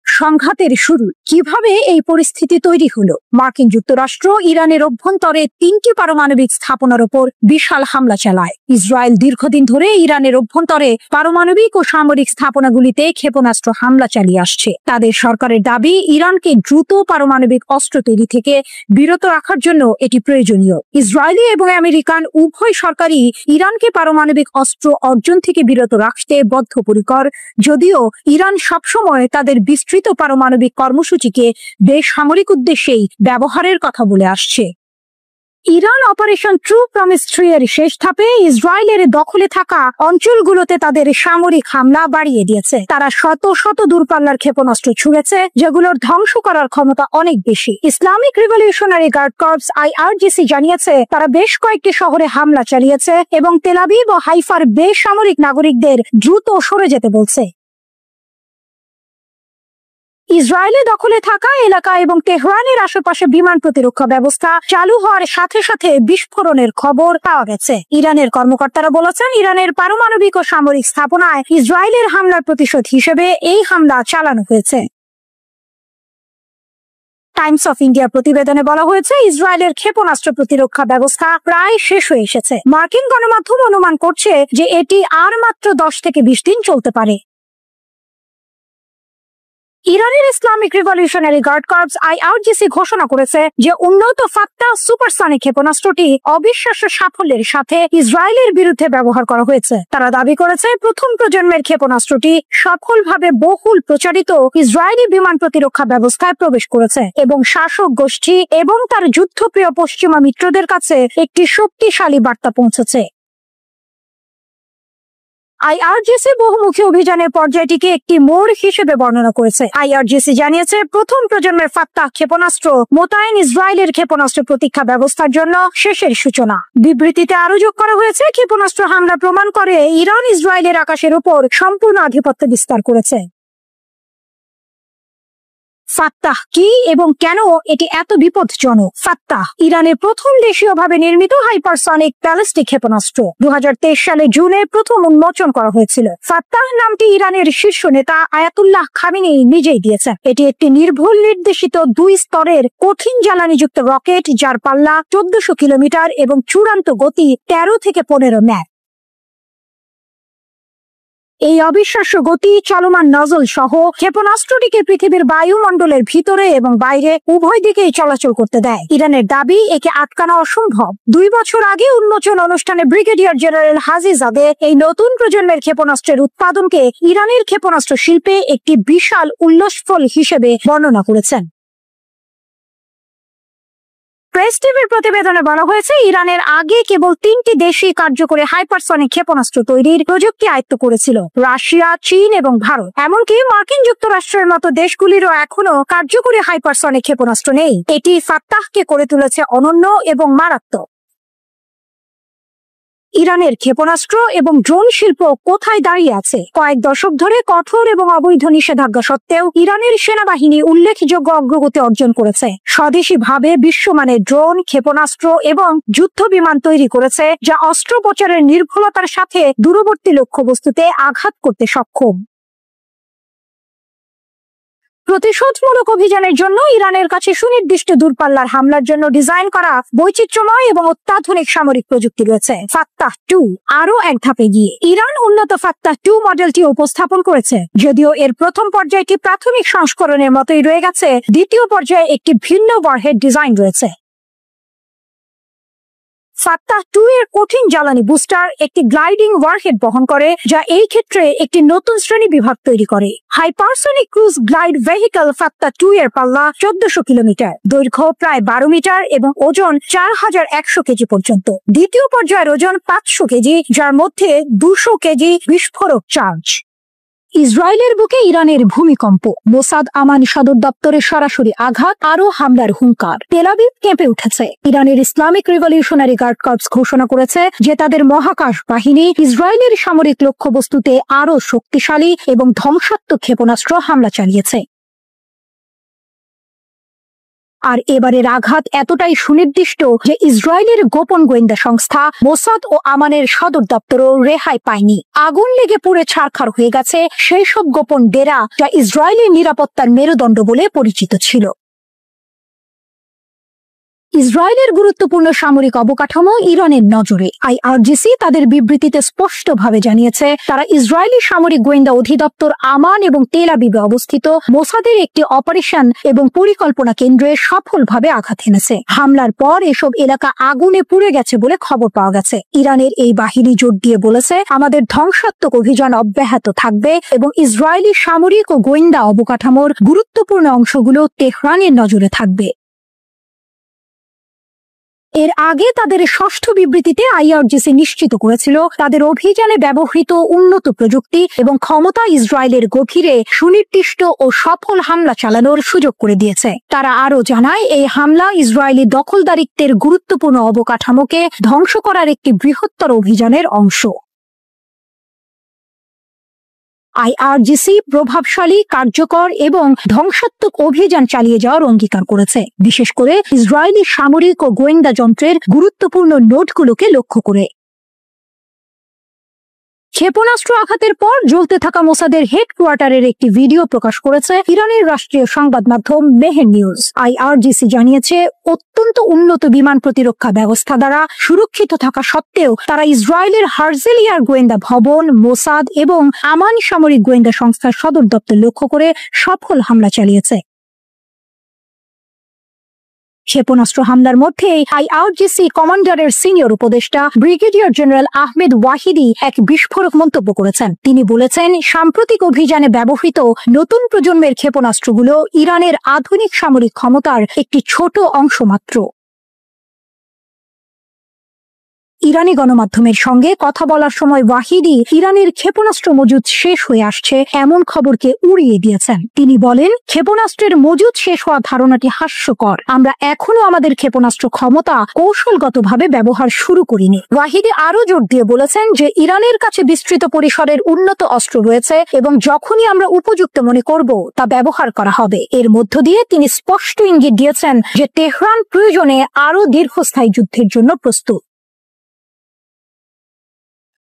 সংঘাতের শুরু কিভাবে এই পরিস্থিতি তৈরি হলো? মার্কিন যুক্তরাষ্ট্র ইরানের অভ্যন্তরে 3টি পারমাণবিক স্থাপনার উপর বিশাল হামলা চালায়। ইসরায়েল দীর্ঘদিন ধরে ইরানের অভ্যন্তরে পারমাণবিক ও সামরিক স্থাপনাগুলিতে ক্ষেপণাস্ত্র হামলা চালিয়ে আসছে। তাদের সরকারের দাবি, ইরানকে দ্রুত পারমাণবিক অস্ত্র তৈরি থেকে বিরত রাখার জন্য এটি প্রয়োজনীয়। ইসরায়েলি এবং আমেরিকান উভয় সরকারই ইরানকে পারমাণবিক অস্ত্র অর্জন থেকে বিরত রাখতে বদ্ধপরিকর, যদিও ইরান সবসময় তাদের বিস্তৃত পারমাণবিক কর্মসূচিকে বেসামরিক উদ্দেশ্যেই ব্যবহারের কথা বলে আসছে। ইরান অপারেশন ট্রু প্রমিস 3 এর শেষ ধাপে ইসরায়েলের দখলে থাকা অঞ্চলগুলোতে তাদের সামরিক হামলা বাড়িয়ে দিয়েছে। তারা শত শত দূরপাল্লার ক্ষেপণাস্ত্র ছুড়েছে, যেগুলোর ধ্বংস করার ক্ষমতা অনেক বেশি। Islamic Revolutionary Guard Corps IRGC জানিয়েছে তারা বেশ কয়েকটি শহরে হামলা চালিয়েছে এবং তেল আবিব ও হাইফার বেসামরিক নাগরিকদের দ্রুত সরে যেতে বলছে। ইসরায়েলের দখলে থাকা এলাকা এবং তেহরানের আশেপাশে বিমান প্রতিরক্ষা ব্যবস্থা চালু হওয়ার সাথে সাথে বিস্ফোরণের খবর পাওয়া গেছে। ইরানের কর্মকর্তারা বলেছেন, ইরানের পারমাণবিক ও সামরিক স্থাপনায় ইসরায়েলের হামলার প্রতিশোধ হিসেবে এই হামলা চালানো হয়েছে। টাইমস অফ ইন্ডিয়ার প্রতিবেদনে বলা হয়েছে, ইসরায়েলের ক্ষেপণাস্ত্র প্রতিরক্ষা ব্যবস্থা প্রায় শেষ হয়ে এসেছে। মার্কিন গণমাধ্যম অনুমান করছে যে এটি আর মাত্র 10 থেকে 20 দিন চলতে পারে। ইরানের Islamic Revolutionary Guard Corps IRGC ঘোষণা করেছে যে উন্নত ফাত্তাহ সুপারসনিক ক্ষেপণাস্ত্রটি অবিশ্বাস্য সাফল্যের সাথে ইসরায়েলের বিরুদ্ধে ব্যবহার করা হয়েছে। তারা দাবি করেছে, প্রথম প্রজন্মের ক্ষেপণাস্ত্রটি সফলভাবে বহুল প্রচারিত ইসরায়েলি বিমান প্রতিরক্ষা ব্যবস্থায় প্রবেশ করেছে এবং শাসক গোষ্ঠী এবং তার যুদ্ধপ্রিয় পশ্চিমা মিত্রদের কাছে একটি শক্তিশালী বার্তা পৌঁছেছে। IRGC বহুমুখী অভিযানের পর্যায়টিকে একটি মোড় হিসেবে বর্ণনা করেছে। IRGC জানিয়েছে, প্রথম প্রজন্মের ফাত্তাহ ক্ষেপণাস্ত্র মোতায়েন ইসরায়েলের ক্ষেপণাস্ত্র প্রতীক্ষা ব্যবস্থার জন্য শেষের সূচনা। বিবৃতিতে আরো যোগ করা হয়েছে, ক্ষেপণাস্ত্র হামলা প্রমাণ করে ইরান ইসরায়েলের আকাশের উপর সম্পূর্ণ আধিপত্য বিস্তার করেছে। ফাত্তাহ কি এবং কেন এটি এত বিপজ্জনক? ফাত্তাহ ইরানের প্রথম দেশীয়ভাবে নির্মিত হাইপারসনিক ব্যালিস্টিক ক্ষেপণাস্ত্র 2023 সালে জুনে প্রথম উন্মোচন করা হয়েছিল। ফাত্তাহ নামটি ইরানের শীর্ষ নেতা আয়াতুল্লাহ খামেনি নিজেই দিয়েছেন। এটি একটি নির্ভুল নির্দেশিত 2 স্তরের কঠিন জ্বালানিযুক্ত রকেট, যার পাল্লা 1400 কিলোমিটার এবং চূড়ান্ত গতি 13 থেকে 15 ম্যাক। এই অবিশ্বাস্য গতি, চলমান নজল সহ ক্ষেপণাস্ত্রটিকে পৃথিবীর বায়ুমণ্ডলের ভিতরে এবং বাইরে উভয় দিকেই চলাচল করতে দেয়। ইরানের দাবি, একে আটকানো অসম্ভব। 2 বছর আগে উন্মোচন অনুষ্ঠানে ব্রিগেডিয়ার জেনারেল হাজিজাদে এই নতুন প্রজন্মের ক্ষেপণাস্ত্রের উৎপাদনকে ইরানের ক্ষেপণাস্ত্র শিল্পে একটি বিশাল উল্লাসফল হিসেবে বর্ণনা করেছেন। প্রেস টিভির প্রতিবেদনে বলা হয়েছে, ইরানের আগে কেবল 3টি দেশই কার্যকরী হাইপারসনিক ক্ষেপণাস্ত্র তৈরির প্রযুক্তি আয়ত্ত করেছিল: রাশিয়া, চীন এবং ভারত। এমনকি মার্কিন যুক্তরাষ্ট্রের মতো দেশগুলিরও এখনো কার্যকরী হাইপারসনিক ক্ষেপণাস্ত্র নেই। এটি ফাত্তাহকে করে তুলেছে অনন্য এবং মারাত্মক। ইরানের ক্ষেপণাস্ত্র এবং ড্রোন শিল্প কোথায় দাঁড়িয়ে আছে? কয়েক দশক ধরে কঠোর এবং অবৈধ নিষেধাজ্ঞা সত্ত্বেও ইরানের সেনাবাহিনী উল্লেখযোগ্য অগ্রগতি অর্জন করেছে। স্বদেশীভাবে বিশ্বমানের ড্রোন, ক্ষেপণাস্ত্র এবং যুদ্ধ বিমান তৈরি করেছে, যা অস্ত্রোপচারের নির্ভুলতার সাথে দূরবর্তী লক্ষ্যবস্তুতে আঘাত করতে সক্ষম। প্রতিশোধমূলক অভিযানের জন্য ইরানের কাছে সুনির্দিষ্ট দূরপাল্লার হামলার জন্য ডিজাইন করা বৈচিত্র্যময় এবং অত্যাধুনিক সামরিক প্রযুক্তি রয়েছে। ফাত্তাহ 2 আরো এক ধাপে গিয়ে ইরান উন্নত ফাত্তাহ 2 মডেলটি উপস্থাপন করেছে। যদিও এর প্রথম পর্যায়টি প্রাথমিক সংস্করণের মতোই রয়ে গেছে, দ্বিতীয় পর্যায়ে একটি ভিন্ন ওয়ারহেড ডিজাইন রয়েছে। ফাত্তাহ 2 এর কঠিন জ্বালানি বুস্টার একটি গ্লাইডিং ওয়ারহেড বহন করে, যা এই ক্ষেত্রে একটি নতুন শ্রেণী বিভাগ তৈরি করে। Hypersonic cruise glide vehicle Fattah 2 এর পাল্লা 1400 কিলোমিটার, দৈর্ঘ্য প্রায় 12 মিটার এবং ওজন 4100 কেজি পর্যন্ত। দ্বিতীয় পর্যায়ের ওজন 500 কেজি, যার মধ্যে 200 কেজি বিস্ফোরক চার্জ। ইসরায়েলের বুকে ইরানের ভূমিকম্প, মোসাদ আমান সদর দপ্তরে সরাসরি আঘাত, আরো হামলার হুঙ্কার। তেল আবিব কেঁপে উঠেছে। ইরানের ইসলামিক রিভলিউশনারি গার্ড কর্পস ঘোষণা করেছে যে তাদের মহাকাশ বাহিনী ইসরায়েলের সামরিক লক্ষ্যবস্তুতে আরো শক্তিশালী এবং ধ্বংসাত্মক ক্ষেপণাস্ত্র হামলা চালিয়েছে। আর এবারের আঘাত এতটাই সুনির্দিষ্ট যে ইসরায়েলের গোপন গোয়েন্দা সংস্থা মোসাদ ও আমানের সদর দপ্তরও রেহাই পায়নি। আগুন লেগে পুড়ে ছারখার হয়ে গেছে সেই সব গোপন ডেরা যা ইসরায়েলের নিরাপত্তার মেরুদণ্ড বলে পরিচিত ছিল। ইসরায়েলের গুরুত্বপূর্ণ সামরিক অবকাঠামো ইরানের নজরে। আইআরজিসি তাদের বিবৃতিতে স্পষ্টভাবে জানিয়েছে তারা ইসরায়েলি সামরিক গোয়েন্দা অধিদপ্তর আমান এবং তেল আবিবে অবস্থিত মোসাদের একটি অপারেশন এবং পরিকল্পনা কেন্দ্রে সফলভাবে আঘাত এনেছে। হামলার পর এসব এলাকা আগুনে পুড়ে গেছে বলে খবর পাওয়া গেছে। ইরানের এই বাহিনী জোর দিয়ে বলেছে, আমাদের ধ্বংসাত্মক অভিযান অব্যাহত থাকবে এবং ইসরায়েলি সামরিক ও গোয়েন্দা অবকাঠামোর গুরুত্বপূর্ণ অংশগুলো তেহরানের নজরে থাকবে। এর আগে তাদের ষষ্ঠ বিবৃতিতে আইআরজিসি নিশ্চিত করেছিল তাদের অভিযানে ব্যবহৃত উন্নত প্রযুক্তি এবং ক্ষমতা ইসরায়েলের গভীরে সুনির্দিষ্ট ও সফল হামলা চালানোর সুযোগ করে দিয়েছে। তারা আরও জানায়, এই হামলা ইসরায়েলি দখলদারিত্বের গুরুত্বপূর্ণ অবকাঠামোকে ধ্বংস করার একটি বৃহত্তর অভিযানের অংশ। আইআরজিসি প্রভাবশালী, কার্যকর এবং ধ্বংসাত্মক অভিযান চালিয়ে যাওয়ার অঙ্গীকার করেছে, বিশেষ করে ইসরায়েলি সামরিক ও গোয়েন্দা যন্ত্রের গুরুত্বপূর্ণ নোটগুলোকে লক্ষ্য করে। ক্ষেপণাস্ত্র আঘাতের পর জ্বলতে থাকা মোসাদের হেডকোয়ার্টারের একটি ভিডিও প্রকাশ করেছে ইরানের রাষ্ট্রীয় সংবাদ মাধ্যম মেহের নিউজ। আইআরজিসি জানিয়েছে, অত্যন্ত উন্নত বিমান প্রতিরক্ষা ব্যবস্থা দ্বারা সুরক্ষিত থাকা সত্ত্বেও তারা ইসরায়েলের হার্জেলিয়ার গোয়েন্দা ভবন, মোসাদ এবং আমান সামরিক গোয়েন্দা সংস্থার সদর দপ্তর লক্ষ্য করে সফল হামলা চালিয়েছে। ক্ষেপণাস্ত্র হামলার মধ্যে আইআরজিসি কমান্ডারের সিনিয়র উপদেষ্টা ব্রিগেডিয়ার জেনারেল আহমেদ ওয়াহিদি এক বিস্ফোরক মন্তব্য করেছেন। তিনি বলেছেন, সাম্প্রতিক অভিযানে ব্যবহৃত নতুন প্রজন্মের ক্ষেপণাস্ত্রগুলো ইরানের আধুনিক সামরিক ক্ষমতার একটি ছোট অংশ মাত্র। ইরানি গণমাধ্যমের সঙ্গে কথা বলার সময় ওয়াহিদি ইরানের ক্ষেপণাস্ত্র মজুদ শেষ হয়ে আসছে এমন খবরকে উড়িয়ে দিয়েছেন। তিনি বলেন, ক্ষেপণাস্ত্রের মজুদ শেষ হওয়া ধারণাটি হাস্যকর। আমরা এখনো আমাদের ক্ষেপণাস্ত্র ক্ষমতা কৌশলগতভাবে ব্যবহার শুরু করিনি। ওয়াহিদি আরো জোর দিয়ে বলেছেন যে ইরানের কাছে বিস্তৃত পরিসরের উন্নত অস্ত্র রয়েছে এবং যখনই আমরা উপযুক্ত মনে করব তা ব্যবহার করা হবে। এর মধ্য দিয়ে তিনি স্পষ্ট ইঙ্গিত দিয়েছেন যে তেহরান প্রয়োজনে আরো দীর্ঘস্থায়ী যুদ্ধের জন্য প্রস্তুত।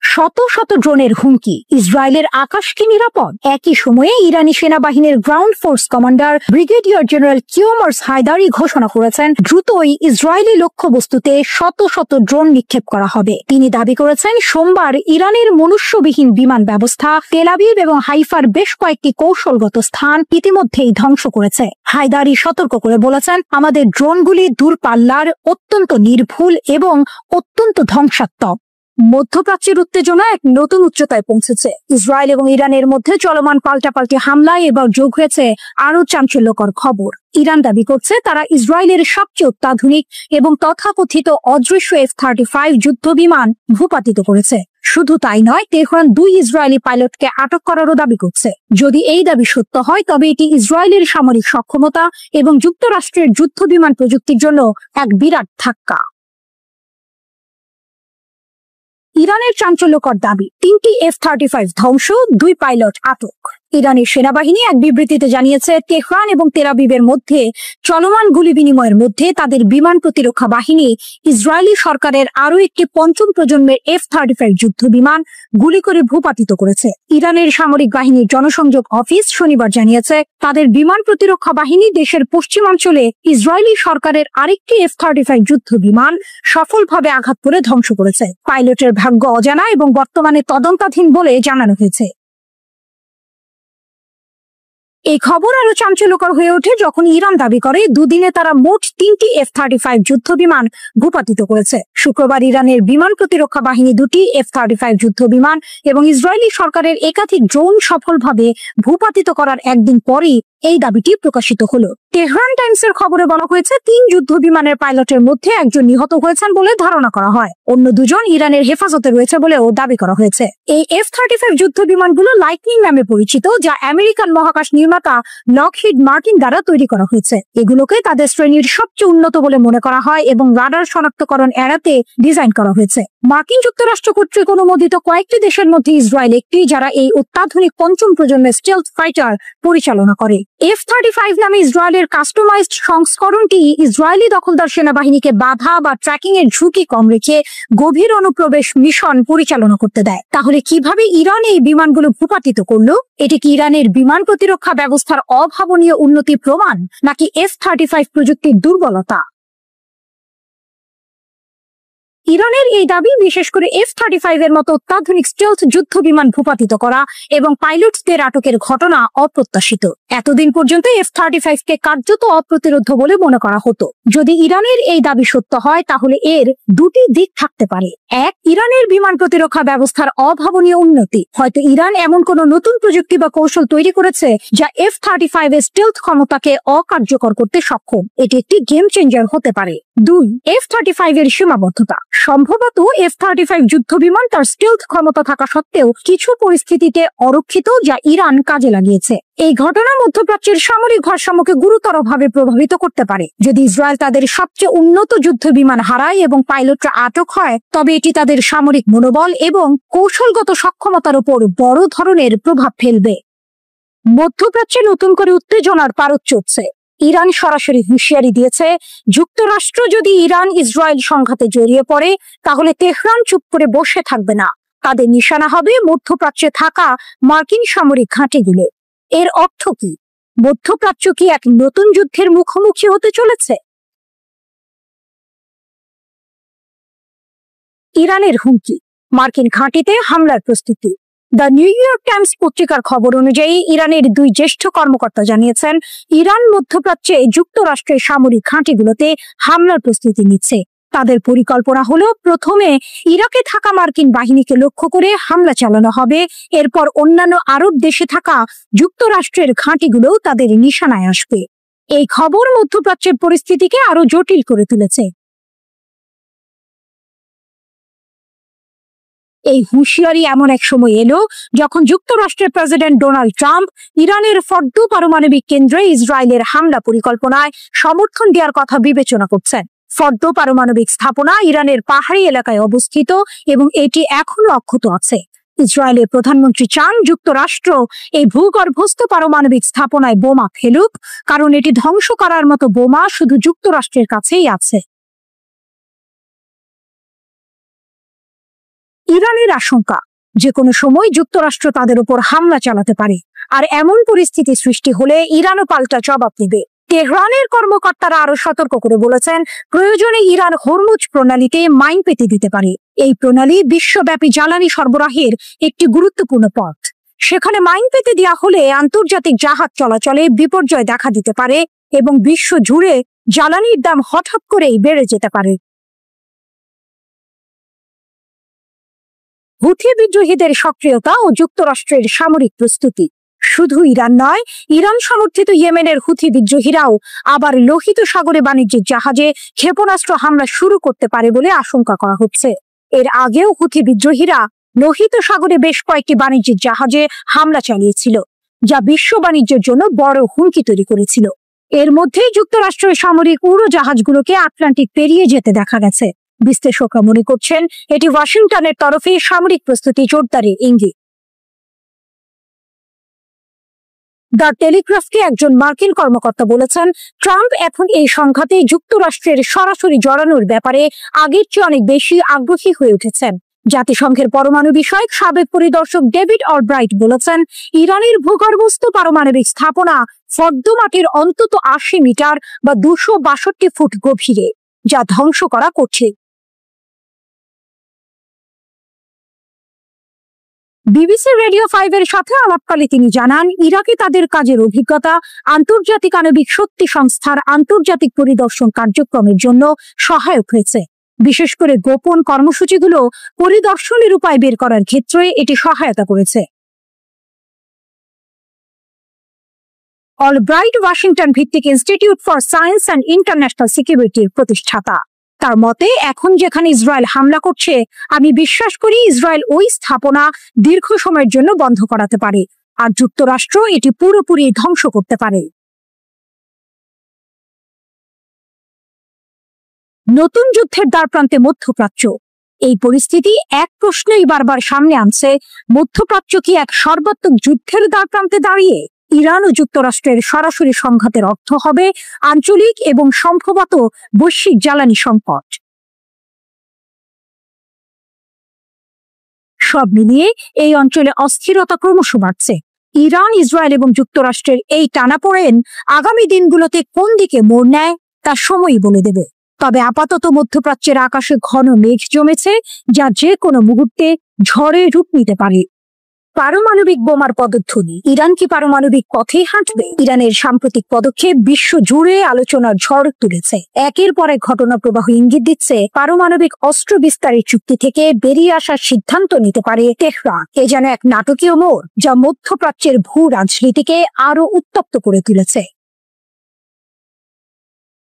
শত শত ড্রোনের হুমকি, ইসরায়েলের আকাশ কি নিরাপদ? একই সময়ে ইরানি সেনাবাহিনীর ground force commander brigadier general Kioumars Heydari ঘোষণা করেছেন দ্রুতই ইসরায়েলি লক্ষ্যবস্তুতে শত শত ড্রোন নিক্ষেপ করা হবে। তিনি দাবি করেছেন, সোমবার ইরানের মনুষ্যবিহীন বিমান ব্যবস্থা তেল আবিব এবং হাইফার বেশ কয়েকটি কৌশলগত স্থান ইতিমধ্যেই ধ্বংস করেছে। হায়দারি সতর্ক করে বলেছেন, আমাদের ড্রোনগুলি দূরপাল্লার, অত্যন্ত নির্ভুল এবং অত্যন্ত ধ্বংসাত্মক। মধ্যপ্রাচ্যের উত্তেজনা এক নতুন উচ্চতায় পৌঁছেছে। ইসরায়েল এবং ইরানের মধ্যে চলমান পাল্টাপাল্টি হামলায় এবার যোগ হয়েছে আরো চাঞ্চল্যকর খবর। ইরান দাবি করছে তারা ইসরায়েলের সবচেয়ে অত্যাধুনিক এবং তথাকথিত অদৃশ্য F-35 যুদ্ধ বিমান ভূপাতিত করেছে। শুধু তাই নয়, তেহরান 2 ইসরায়েলি পাইলটকে আটক করারও দাবি করছে। যদি এই দাবি সত্য হয় তবে এটি ইসরায়েলের সামরিক সক্ষমতা এবং যুক্তরাষ্ট্রের যুদ্ধ বিমান প্রযুক্তির জন্য এক বিরাট ধাক্কা। ইরানের চাঞ্চল্যকর দাবি, 3টি F-35 ধ্বংস, 2 পাইলট আটক। ইরানের সেনাবাহিনী এক বিবৃতিতে জানিয়েছে, তেহরান এবং তেল আবিবের মধ্যে চলমান গুলি বিনিময়ের মধ্যে তাদের বিমান প্রতিরক্ষা বাহিনী ইসরায়েলি সরকারের আরো একটি 5ম প্রজন্মের F-35 যুদ্ধ বিমান গুলি করে ভূপাতিত করেছে। ইরানের সামরিক বাহিনীর জনসংযোগ অফিস শনিবার জানিয়েছে, তাদের বিমান প্রতিরক্ষা বাহিনী দেশের পশ্চিমাঞ্চলে ইসরায়েলি সরকারের আরেকটি F-35 যুদ্ধ বিমান সফলভাবে আঘাত করে ধ্বংস করেছে। পাইলটের ভাগ্য অজানা এবং বর্তমানে তদন্তাধীন বলে জানানো হয়েছে। এই খবর আরো চাঞ্চল্যকর হয়ে ওঠে যখন ইরান দাবি করে দুদিনে তারা মোট 3টি F-35 যুদ্ধ বিমান ভূপাতিত করেছে। শুক্রবার ইরানের বিমান প্রতিরক্ষা বাহিনী 2টি F-35 যুদ্ধ বিমান এবং ইসরায়েলি সরকারের একাধিক ড্রোন সফলভাবে ভূপাতিত করার একদিন পরেই এই দাবিটি প্রকাশিত হলো। তেহরান টাইমসের খবরে বলা হয়েছে 3 যুদ্ধ বিমানের পাইলটের মধ্যে একজন নিহত হয়েছেন বলে ধারণা করা হয়, অন্য 2 জন ইরানের হেফাজতে রয়েছে বলেও দাবি করা হয়েছে। এই F-35 যুদ্ধ বিমানগুলো লাইটনিং নামে পরিচিত, যা আমেরিকান মহাকাশ নির্মাতা লকহিড মার্টিন দ্বারা তৈরি করা হয়েছে। এগুলোকে তাদের শ্রেণীর সবচেয়ে উন্নত বলে মনে করা হয় এবং রাডার শনাক্তকরণ এড়াতে ডিজাইন করা হয়েছে। মার্কিন যুক্তরাষ্ট্র কর্তৃক অনুমোদিত কয়েকটি দেশের মধ্যে ইসরায়েল একটি, যারা এই অত্যাধুনিক 5ম প্রজন্মের স্টেলথ ফাইটার পরিচালনা করে। F-35 নামে ইসরায়েলের কাস্টমাইজড সংস্করণটি ইসরায়েলি দখলদার সেনাবাহিনীকে বাধা বা ট্র্যাকিং এর ঝুঁকি কম রেখে গভীর অনুপ্রবেশ মিশন পরিচালনা করতে দেয়। তাহলে কিভাবে ইরান এই বিমানগুলো ভূপাতিত করলো? এটি কি ইরানের বিমান প্রতিরক্ষা ব্যবস্থার অভাবনীয় উন্নতির প্রমাণ, নাকি F-35 প্রযুক্তির দুর্বলতা? ইরানের এই দাবি, বিশেষ করে F-35 এর মতো অত্যাধুনিক স্টেলথ যুদ্ধ বিমান ভূপাতিত করা এবং পাইলটদের আটকের ঘটনা অপ্রত্যাশিত। এতদিন পর্যন্ত F-35 কে কার্যত অপ্রতিরোধ্য বলে মনে করা হতো। যদি ইরানের এই দাবি সত্য হয়, তাহলে এর 2টি দিক থাকতে পারে। 1, ইরানের বিমান প্রতিরক্ষা ব্যবস্থার অভাবনীয় উন্নতি। হয়তো ইরান এমন কোন নতুন প্রযুক্তি বা কৌশল তৈরি করেছে যা F-35 এর স্টেলথ ক্ষমতাকে অকার্যকর করতে সক্ষম। এটি একটি গেম চেঞ্জার হতে পারে। 2, F-35 এর সীমাবদ্ধতা। সম্ভবত F-35 যুদ্ধ বিমান তার স্টেলথ ক্ষমতা থাকা সত্ত্বেও কিছু পরিস্থিতিতে অরক্ষিত, যা ইরান কাজে লাগিয়েছে। এই ঘটনা মধ্যপ্রাচ্যের সামরিক ভারসাম্যকে গুরুতরভাবে প্রভাবিত করতে পারে। যদি ইসরায়েল তাদের সবচেয়ে উন্নত যুদ্ধ বিমান হারায় এবং পাইলটরা আটক হয়, তবে এটি তাদের সামরিক মনোবল এবং কৌশলগত সক্ষমতার উপর বড় ধরনের প্রভাব ফেলবে। মধ্যপ্রাচ্যে নতুন করে উত্তেজনার পারদ চলছে। ইরান সরাসরি হুঁশিয়ারি দিয়েছে, যুক্তরাষ্ট্র যদি ইরান ইসরায়েল সংঘাতে জড়িয়ে পড়ে, তাহলে তেহরান চুপ করে বসে থাকবে না। তাদের নিশানা হবে মধ্যপ্রাচ্যে থাকা মার্কিন সামরিক ঘাঁটিগুলো। এর অর্থ কি? মধ্যপ্রাচ্য কি এক নতুন যুদ্ধের মুখোমুখি হতে চলেছে? ইরানের হুমকি, মার্কিন ঘাঁটিতে হামলার প্রস্তুতি। দ্য নিউ ইয়র্ক টাইমস পত্রিকার খবর অনুযায়ী ইরানের 2 জ্যেষ্ঠ কর্মকর্তা জানিয়েছেন, ইরান মধ্যপ্রাচ্যে যুক্তরাষ্ট্রের সামরিক ঘাঁটিগুলোতে হামলার প্রস্তুতি নিচ্ছে। তাদের পরিকল্পনা হলো, প্রথমে ইরাকে থাকা মার্কিন বাহিনীকে লক্ষ্য করে হামলা চালানো হবে, এরপর অন্যান্য আরব দেশে থাকা যুক্তরাষ্ট্রের ঘাঁটিগুলো তাদের নিশানায় আসবে। এই খবর মধ্যপ্রাচ্যের পরিস্থিতিকে আরো জটিল করে তুলেছে। এই হুঁশিয়ারি এমন এক সময় এলো যখন যুক্তরাষ্ট্রের প্রেসিডেন্ট ডোনাল্ড ট্রাম্প ইরানের ফর্দো পারমাণবিক কেন্দ্রে ইসরায়েলের হামলা পরিকল্পনায় সমর্থন দেওয়ার কথা বিবেচনা করছেন। ফর্দো পারমাণবিক স্থাপনা ইরানের পাহাড়ি এলাকায় অবস্থিত এবং এটি এখনো অক্ষত আছে। ইসরায়েলের প্রধানমন্ত্রী চান যুক্তরাষ্ট্র এই ভূগর্ভস্থ পারমাণবিক স্থাপনায় বোমা ফেলুক, কারণ এটি ধ্বংস করার মতো বোমা শুধু যুক্তরাষ্ট্রের কাছেই আছে। ইরানের আশঙ্কা, যে কোনো সময় যুক্তরাষ্ট্র তাদের উপর হামলা চালাতে পারে, আর এমন পরিস্থিতি সৃষ্টি হলে ইরানও পাল্টা জবাব দেবে। তেহরানের কর্মকর্তারা আরো সতর্ক করে বলেছেন, প্রয়োজনে ইরান হরমুজ প্রণালীতে মাইন পেতে দিতে পারে। এই প্রণালী বিশ্বব্যাপী জ্বালানি সরবরাহের একটি গুরুত্বপূর্ণ পথ। সেখানে মাইন পেতে দেওয়া হলে আন্তর্জাতিক জাহাজ চলাচলে বিপর্যয় দেখা দিতে পারে এবং বিশ্ব জুড়ে জ্বালানির দাম হঠাৎ করেই বেড়ে যেতে পারে। হুথি বিদ্রোহীদের সক্রিয়তা ও যুক্তরাষ্ট্রের সামরিক প্রস্তুতি। শুধু ইরান নয়, ইরান সমর্থিত ইয়েমেনের হুথি বিদ্রোহীরাও আবার লোহিত সাগরে বাণিজ্যিক জাহাজে ক্ষেপণাস্ত্র হামলা শুরু করতে পারে বলে আশঙ্কা করা হচ্ছে। এর আগেও হুথি বিদ্রোহীরা লোহিত সাগরে বেশ কয়েকটি বাণিজ্যিক জাহাজে হামলা চালিয়েছিল, যা বিশ্ব বাণিজ্যের জন্য বড় হুমকি তৈরি করেছিল। এর মধ্যেই যুক্তরাষ্ট্রের সামরিক উড়োজাহাজগুলোকে আটলান্টিক পেরিয়ে যেতে দেখা গেছে। বিশ্লেষকরা মনে করছেন, এটি ওয়াশিংটনের তরফে সামরিক প্রস্তুতি জোরদারের ইঙ্গিত। দ্য টেলিগ্রাফকে একজন মার্কিন কর্মকর্তা বলেছেন, ট্রাম্প এখন এই সংঘাতে যুক্তরাষ্ট্রের সরাসরি জড়ানোর ব্যাপারে আগের চেয়ে অনেক বেশি আগ্রহী হয়ে উঠেছেন। জাতিসংঘের পরমাণু বিষয়ক সাবেক পরিদর্শক ডেভিড অলব্রাইট বলেছেন, ইরানের ভূগর্ভস্থ পারমাণবিক স্থাপনা ফর্দো মাটির অন্তত 80 মিটার বা 262 ফুট গভীরে, যা ধ্বংস করা কঠিন। বিবিসি রেডিও 5 এর সাথে আলাপকালে তিনি জানান, ইরাকে তাদের কাজের অভিজ্ঞতা আন্তর্জাতিক আণবিক শক্তি সংস্থার আন্তর্জাতিক পরিদর্শন কার্যক্রমের জন্য সহায়ক হয়েছে। বিশেষ করে গোপন কর্মসূচিগুলো পরিদর্শনের উপায় বের করার ক্ষেত্রে এটি সহায়তা করেছে। অলব্রাইট ওয়াশিংটন ভিত্তিক institute for science and international সিকিউরিটির প্রতিষ্ঠাতা। তার মতে, এখন যেখানে ইসরায়েল হামলা করছে, আমি বিশ্বাস করি ইসরায়েল ওই স্থাপনা দীর্ঘ সময়ের জন্য বন্ধ করাতে পারে, আর যুক্তরাষ্ট্র এটি পুরোপুরি ধ্বংস করতে পারে। নতুন যুদ্ধের দ্বারপ্রান্তে মধ্যপ্রাচ্য। এই পরিস্থিতি এক প্রশ্নেই বারবার সামনে আনছে, মধ্যপ্রাচ্য কি এক সর্বাত্মক যুদ্ধের দ্বারপ্রান্তে দাঁড়িয়ে? ইরান ও যুক্তরাষ্ট্রের সরাসরি সংঘাতের অর্থ হবে আঞ্চলিক এবং সম্ভবত বৈশ্বিক জ্বালানি সংকট। সব মিলিয়ে এই অঞ্চলে অস্থিরতা ক্রমশ বাড়ছে। ইরান, ইসরায়েল এবং যুক্তরাষ্ট্রের এই টানাপোড়েন আগামী দিনগুলোতে কোন দিকে মোড় নেয় তা সময়ই বলে দেবে। তবে আপাতত মধ্যপ্রাচ্যের আকাশে ঘন মেঘ জমেছে, যা যে কোনো মুহূর্তে ঝড়ে রূপ নিতে পারে। পারমাণবিক বোমার পদধ্বনি। ইরান কি পারমাণবিক পথে হাঁটবে? ইরানের সাম্প্রতিক পদক্ষেপ বিশ্ব জুড়ে আলোচনার ঝড় তুলেছে। একের পর এক ঘটনা প্রবাহ ইঙ্গিত দিচ্ছে পারমাণবিক অস্ত্র বিস্তারের চুক্তি থেকে বেরিয়ে আসার সিদ্ধান্ত নিতে পারে তেহরান। এ যেন এক নাটকীয় মোড়, যা মধ্যপ্রাচ্যের ভূ রাজনীতিকে আরো উত্তপ্ত করে তুলেছে।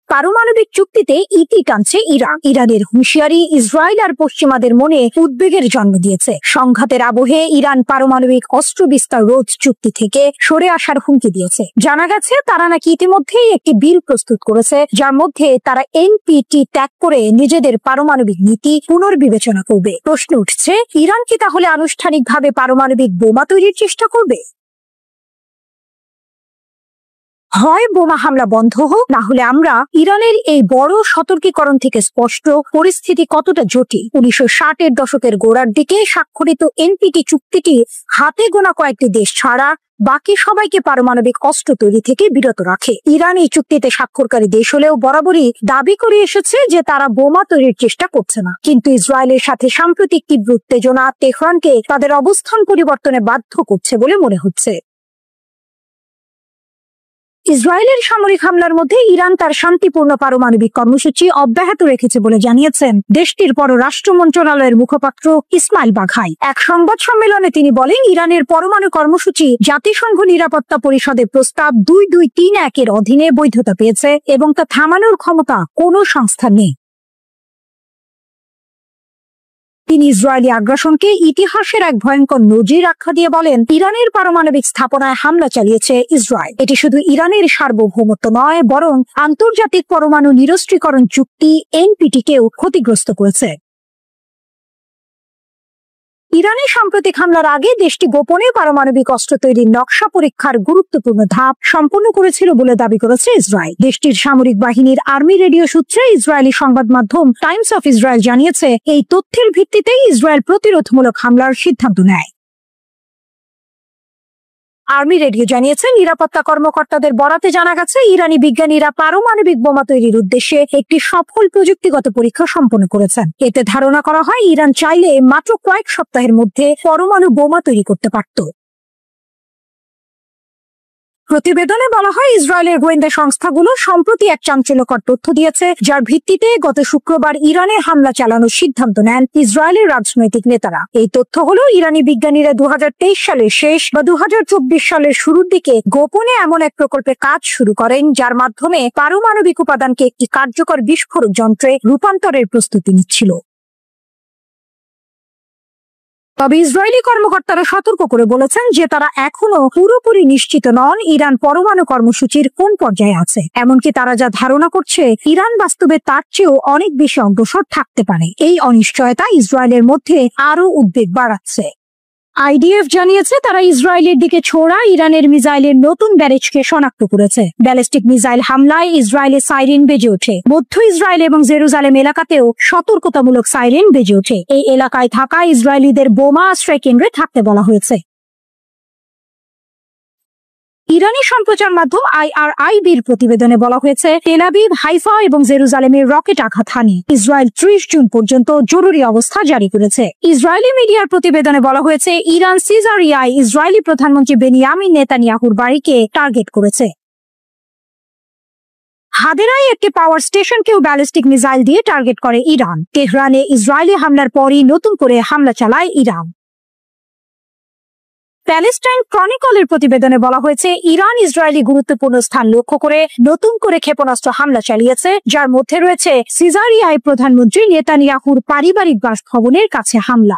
পারমাণবিক চুক্তিতে ইতি টানছে ইরান। ইরানের হুঁশিয়ারি ইসরায়েল আর পশ্চিমাদের মনে উদ্বেগের জন্ম দিয়েছে। সংঘাতের আবহে ইরান পারমাণবিক অস্ত্র বিস্তার রোধ চুক্তি থেকে সরে আসার হুমকি দিয়েছে। জানা গেছে তারা নাকি ইতিমধ্যেই একটি বিল প্রস্তুত করেছে, যার মধ্যে তারা এনপিটি ত্যাগ করে নিজেদের পারমাণবিক নীতি পুনর্বিবেচনা করবে। প্রশ্ন উঠছে, ইরান কি তাহলে আনুষ্ঠানিকভাবে পারমাণবিক বোমা তৈরির চেষ্টা করবে? হয় বোমা হামলা বন্ধ হোক, না হলে আমরা ইরানের এই বড় সতর্কীকরণ থেকে স্পষ্ট পরিস্থিতি কতটা জটিল। 1960-এর দশকের গোড়ার দিকে স্বাক্ষরিত এনপিটি চুক্তিটি হাতে গোনা কয়েকটি দেশ ছাড়া বাকি সবাইকে পারমাণবিক অস্ত্র তৈরি থেকে বিরত রাখে। ইরান এই চুক্তিতে স্বাক্ষরকারী দেশ হলেও বরাবরই দাবি করে এসেছে যে তারা বোমা তৈরির চেষ্টা করছে না। কিন্তু ইসরায়েলের সাথে সাম্প্রতিক তীব্র উত্তেজনা তেহরানকে তাদের অবস্থান পরিবর্তনে বাধ্য করছে বলে মনে হচ্ছে। ইসরায়েলের সামরিক হামলার মধ্যে ইরান তার শান্তিপূর্ণ পারমাণবিক কর্মসূচি অব্যাহত রেখেছে বলে জানিয়েছেন দেশটির পররাষ্ট্র মন্ত্রণালয়ের মুখপাত্র ইসমাইল বাঘাই। এক সংবাদ সম্মেলনে তিনি বলেন, ইরানের পরমাণু কর্মসূচি জাতিসংঘ নিরাপত্তা পরিষদের প্রস্তাব 2231-এর অধীনে বৈধতা পেয়েছে এবং তা থামানোর ক্ষমতা কোনো সংস্থা নেই। তিনি ইসরায়েলি আগ্রাসনকে ইতিহাসের এক ভয়ঙ্কর নজির আখ্যা দিয়ে বলেন, ইরানের পারমাণবিক স্থাপনায় হামলা চালিয়েছে ইসরায়েল। এটি শুধু ইরানের সার্বভৌমত্ব নয়, বরং আন্তর্জাতিক পরমাণু নিরস্ত্রীকরণ চুক্তি এনপিটিকেও ক্ষতিগ্রস্ত করেছে। ইরানের সাম্প্রতিক হামলার আগে দেশটি গোপনে পারমাণবিক অস্ত্র তৈরির নকশা পরীক্ষার গুরুত্বপূর্ণ ধাপ সম্পন্ন করেছিল বলে দাবি করেছে ইসরায়েল। দেশটির সামরিক বাহিনীর আর্মি রেডিও সূত্রে ইসরায়েলি সংবাদ মাধ্যম টাইমস অফ ইসরায়েল জানিয়েছে, এই তথ্যের ভিত্তিতেই ইসরায়েল প্রতিরোধমূলক হামলার সিদ্ধান্ত নেয়। আর্মি রেডিও জানিয়েছে, নিরাপত্তা কর্মকর্তাদের বরাতে জানা গেছে ইরানি বিজ্ঞানীরা পারমাণবিক বোমা তৈরির উদ্দেশ্যে একটি সফল প্রযুক্তিগত পরীক্ষা সম্পন্ন করেছেন। এতে ধারণা করা হয় ইরান চাইলে মাত্র কয়েক সপ্তাহের মধ্যে পরমাণু বোমা তৈরি করতে পারত। প্রতিবেদনে বলা হয়, ইসরায়েলের গোয়েন্দা সংস্থাগুলো সম্প্রতি এক চাঞ্চল্যকর তথ্য দিয়েছে, যার ভিত্তিতে গত শুক্রবার ইরানে হামলা চালানোর সিদ্ধান্ত নেন ইসরায়েলের রাজনৈতিক নেতারা। এই তথ্য হলো, ইরানি বিজ্ঞানীরা 2023 সালের শেষ বা 2024 সালের শুরুর দিকে গোপনে এমন এক প্রকল্পে কাজ শুরু করেন, যার মাধ্যমে পারমাণবিক উপাদানকে একটি কার্যকর বিস্ফোরক যন্ত্রে রূপান্তরের প্রস্তুতি নিচ্ছিল। তবে ইসরায়েলি কর্মকর্তারা সতর্ক করে বলেছেন যে তারা এখনো পুরোপুরি নিশ্চিত নন ইরান পরমাণু কর্মসূচির কোন পর্যায়ে আছে। এমনকি তারা যা ধারণা করছে, ইরান বাস্তবে তার চেয়েও অনেক বেশি অগ্রসর থাকতে পারে। এই অনিশ্চয়তা ইসরায়েলের মধ্যে আরো উদ্বেগ বাড়াচ্ছে। আইডিএফ জানিয়েছে তারা ইসরায়েলের দিকে ছোড়া ইরানের মিসাইলের নতুন ব্যারেজকে শনাক্ত করেছে। ব্যালিস্টিক মিসাইল হামলায় ইসরায়েলের সাইরেন বেজে ওঠে। মধ্য ইসরায়েল এবং জেরুজালেম এলাকাতেও সতর্কতামূলক সাইরেন বেজে ওঠে। এই এলাকায় থাকা ইসরায়েলিদের বোমা আশ্রয় কেন্দ্রে থাকতে বলা হয়েছে। ইরানি সম্প্রচার মাধ্যম IRIBর প্রতিবেদনে বলা হয়েছে, তেল আবিব, হাইফা এবং জেরুজালেমের রকেট আঘাত হানে ইসরায়েল 30 জুন পর্যন্ত জরুরি অবস্থা জারি করেছে। ইসরায়েলি মিডিয়ার প্রতিবেদনে বলা হয়েছে, ইরান সিজারিয়ায় ইসরায়েলি প্রধানমন্ত্রী বেনিয়ামিন নেতানিয়াহুর বাড়িকে টার্গেট করেছে। হাদেরায় একটি পাওয়ার স্টেশনকেও ব্যালিস্টিক মিসাইল দিয়ে টার্গেট করে ইরান। তেহরানে ইসরায়েলি হামলার পরই নতুন করে হামলা চালায় ইরান। প্যালেস্টাইন ক্রনিকলের প্রতিবেদনে বলা হয়েছে, ইরান ইসরায়েলি গুরুত্বপূর্ণ স্থান লক্ষ্য করে নতুন করে ক্ষেপণাস্ত্র হামলা চালিয়েছে, যার মধ্যে রয়েছে সিজারিয়ায় প্রধানমন্ত্রী নেতানিয়াহুর পারিবারিক বাসভবনের কাছে হামলা।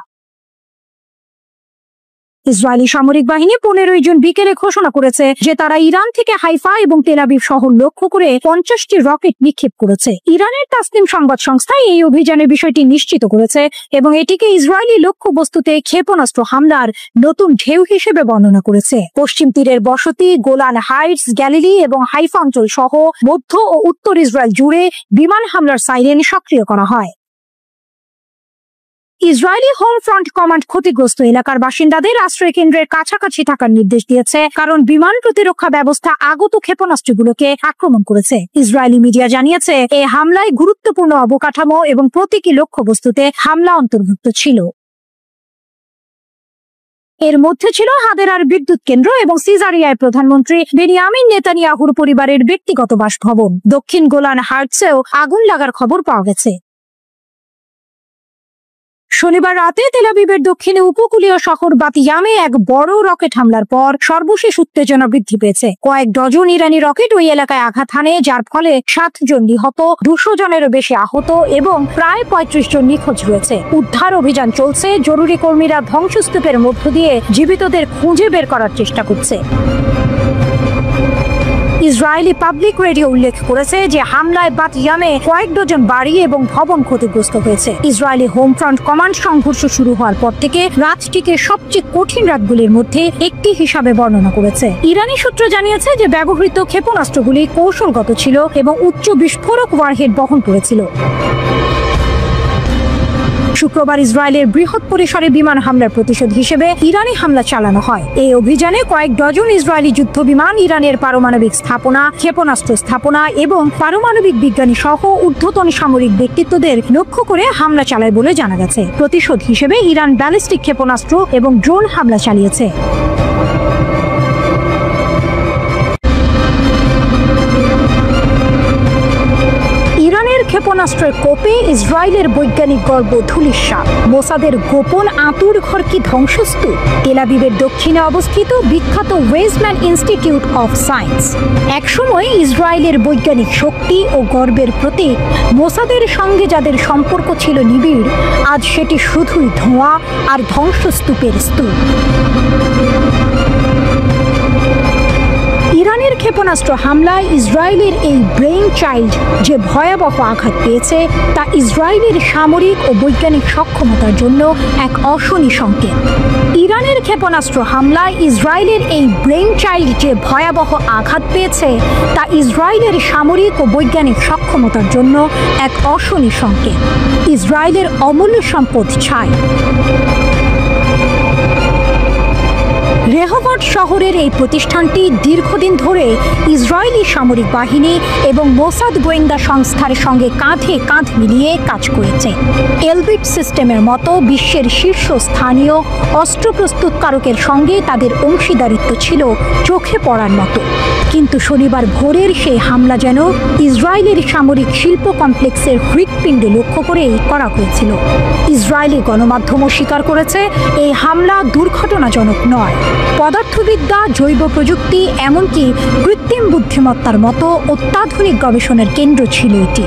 ইসরায়েলি সামরিক বাহিনী 15 জুন বিকেলে ঘোষণা করেছে যে তারা ইরান থেকে হাইফা এবং তেল আবিব শহর লক্ষ্য করে 50টি রকেট নিক্ষেপ করেছে। ইরানের তাসনিম সংবাদ সংস্থা এই অভিযানের বিষয়টি নিশ্চিত করেছে এবং এটিকে ইসরায়েলি লক্ষ্যবস্তুতে ক্ষেপণাস্ত্র হামলার নতুন ঢেউ হিসেবে বর্ণনা করেছে। পশ্চিম তীরের বসতি, গোলান হাইটস, গ্যালিলি এবং হাইফা অঞ্চল সহ মধ্য ও উত্তর ইসরায়েল জুড়ে বিমান হামলার সাইরেন সক্রিয় করা হয়। ইসরায়েলি হোম ফ্রন্ট কমান্ড ক্ষতিগ্রস্ত এলাকার বাসিন্দাদের আশ্রয় কেন্দ্রের কাছাকাছি থাকার নির্দেশ দিয়েছে, কারণ বিমান প্রতিরক্ষা ব্যবস্থা আগত ক্ষেপণাস্ত্রগুলোকে আক্রমণ করেছে। ইসরায়েলি মিডিয়া জানিয়েছে, এই হামলায় গুরুত্বপূর্ণ অবকাঠামো এবং প্রতীকী লক্ষ্যবস্তুতে হামলা অন্তর্ভুক্ত ছিল। এর মধ্যে ছিল হাদেরার বিদ্যুৎ কেন্দ্র এবং সিজারিয়ায় প্রধানমন্ত্রী বেনিয়ামিন নেতানিয়াহুর পরিবারের ব্যক্তিগত বাসভবন। দক্ষিণ গোলান হাইটসেও আগুন লাগার খবর পাওয়া গেছে। শনিবার রাতে তেল আবিবের দক্ষিণে উপকূলীয় শহর বাতিয়ামে এক বড় রকেট হামলার পর সর্বশেষ উত্তেজনা বৃদ্ধি পেয়েছে। কয়েক ডজন ইরানি রকেট ওই এলাকায় আঘাত হানে, যার ফলে 7 জন নিহত, 200 জনেরও বেশি আহত এবং প্রায় 35 জন নিখোঁজ রয়েছে। উদ্ধার অভিযান চলছে। জরুরি কর্মীরা ধ্বংসস্তূপের মধ্য দিয়ে জীবিতদের খুঁজে বের করার চেষ্টা করছে। ইসরায়েলি পাবলিক রেডিও উল্লেখ করেছে যে হামলায় বাতিয়ামে কয়েক ডজন বাড়ি এবং ভবন ক্ষতিগ্রস্ত হয়েছে। ইসরায়েলি হোম ফ্রন্ট কমান্ড সংঘর্ষ শুরু হওয়ার পর থেকে রাতটিকে সবচেয়ে কঠিন রাতগুলির মধ্যে একটি হিসাবে বর্ণনা করেছে। ইরানি সূত্র জানিয়েছে যে ব্যবহৃত ক্ষেপণাস্ত্রগুলি কৌশলগত ছিল এবং উচ্চ বিস্ফোরক ওয়ারহেড বহন করেছিল। শুক্রবার ইসরায়েলের বৃহৎ পরিসরে বিমান হামলার প্রতিশোধ হিসেবে ইরানি হামলা চালানো হয়। এই অভিযানে কয়েক ডজন ইসরায়েলি যুদ্ধ বিমান ইরানের পারমাণবিক স্থাপনা, ক্ষেপণাস্ত্র স্থাপনা এবং পারমাণবিক বিজ্ঞানী সহ ঊর্ধ্বতন সামরিক ব্যক্তিত্বদের লক্ষ্য করে হামলা চালায় বলে জানা গেছে। প্রতিশোধ হিসেবে ইরান ব্যালিস্টিক ক্ষেপণাস্ত্র এবং ড্রোন হামলা চালিয়েছে। ক্ষেপণাস্ত্রের কোপে ইসরায়েলের বৈজ্ঞানিক গর্ব ধূলিসাৎ। মোসাদের গোপন আঁতুর ঘর কি ধ্বংসস্তূপ? তেল আবিবের দক্ষিণে অবস্থিত বিখ্যাত ওয়েজম্যান ইনস্টিটিউট অফ সায়েন্স একসময় ইসরায়েলের বৈজ্ঞানিক শক্তি ও গর্বের প্রতীক। মোসাদের সঙ্গে যাদের সম্পর্ক ছিল নিবিড়, আজ সেটি শুধুই ধোঁয়া আর ধ্বংসস্তূপের স্তূপ। ইরানের ক্ষেপণাস্ত্র হামলায় ইসরায়েলের এই ব্রেইন চাইল্ড যে ভয়াবহ আঘাত পেয়েছে, তা ইসরায়েলের সামরিক ও বৈজ্ঞানিক সক্ষমতার জন্য এক অশনি সংকেত। ইরানের ক্ষেপণাস্ত্র হামলায় ইসরায়েলের এই ব্রেইন চাইল্ড যে ভয়াবহ আঘাত পেয়েছে, তা ইসরায়েলের সামরিক ও বৈজ্ঞানিক সক্ষমতার জন্য এক অশনি সংকেত। ইসরায়েলের অমূল্য সম্পদ ছাই। রেহবট শহরের এই প্রতিষ্ঠানটি দীর্ঘদিন ধরে ইসরায়েলি সামরিক বাহিনী এবং মোসাদ গোয়েন্দা সংস্থার সঙ্গে কাঁধে কাঁধ মিলিয়ে কাজ করেছে। এলবিট সিস্টেমের মতো বিশ্বের শীর্ষস্থানীয় অস্ত্র প্রস্তুতকারকের সঙ্গে তাদের অংশীদারিত্ব ছিল চোখে পড়ার মতো। কিন্তু শনিবার ভোরের সেই হামলা যেন ইসরায়েলের সামরিক শিল্প কমপ্লেক্সের হৃৎপিণ্ডে লক্ষ্য করেই করা হয়েছিল। ইসরায়েলি গণমাধ্যমও স্বীকার করেছে এই হামলা দুর্ঘটনাজনক নয়। পদার্থবিদ্যা, জৈব প্রযুক্তি, এমনকি কৃত্রিম বুদ্ধিমত্তার মতো অত্যাধুনিক গবেষণার কেন্দ্র ছিল এটি।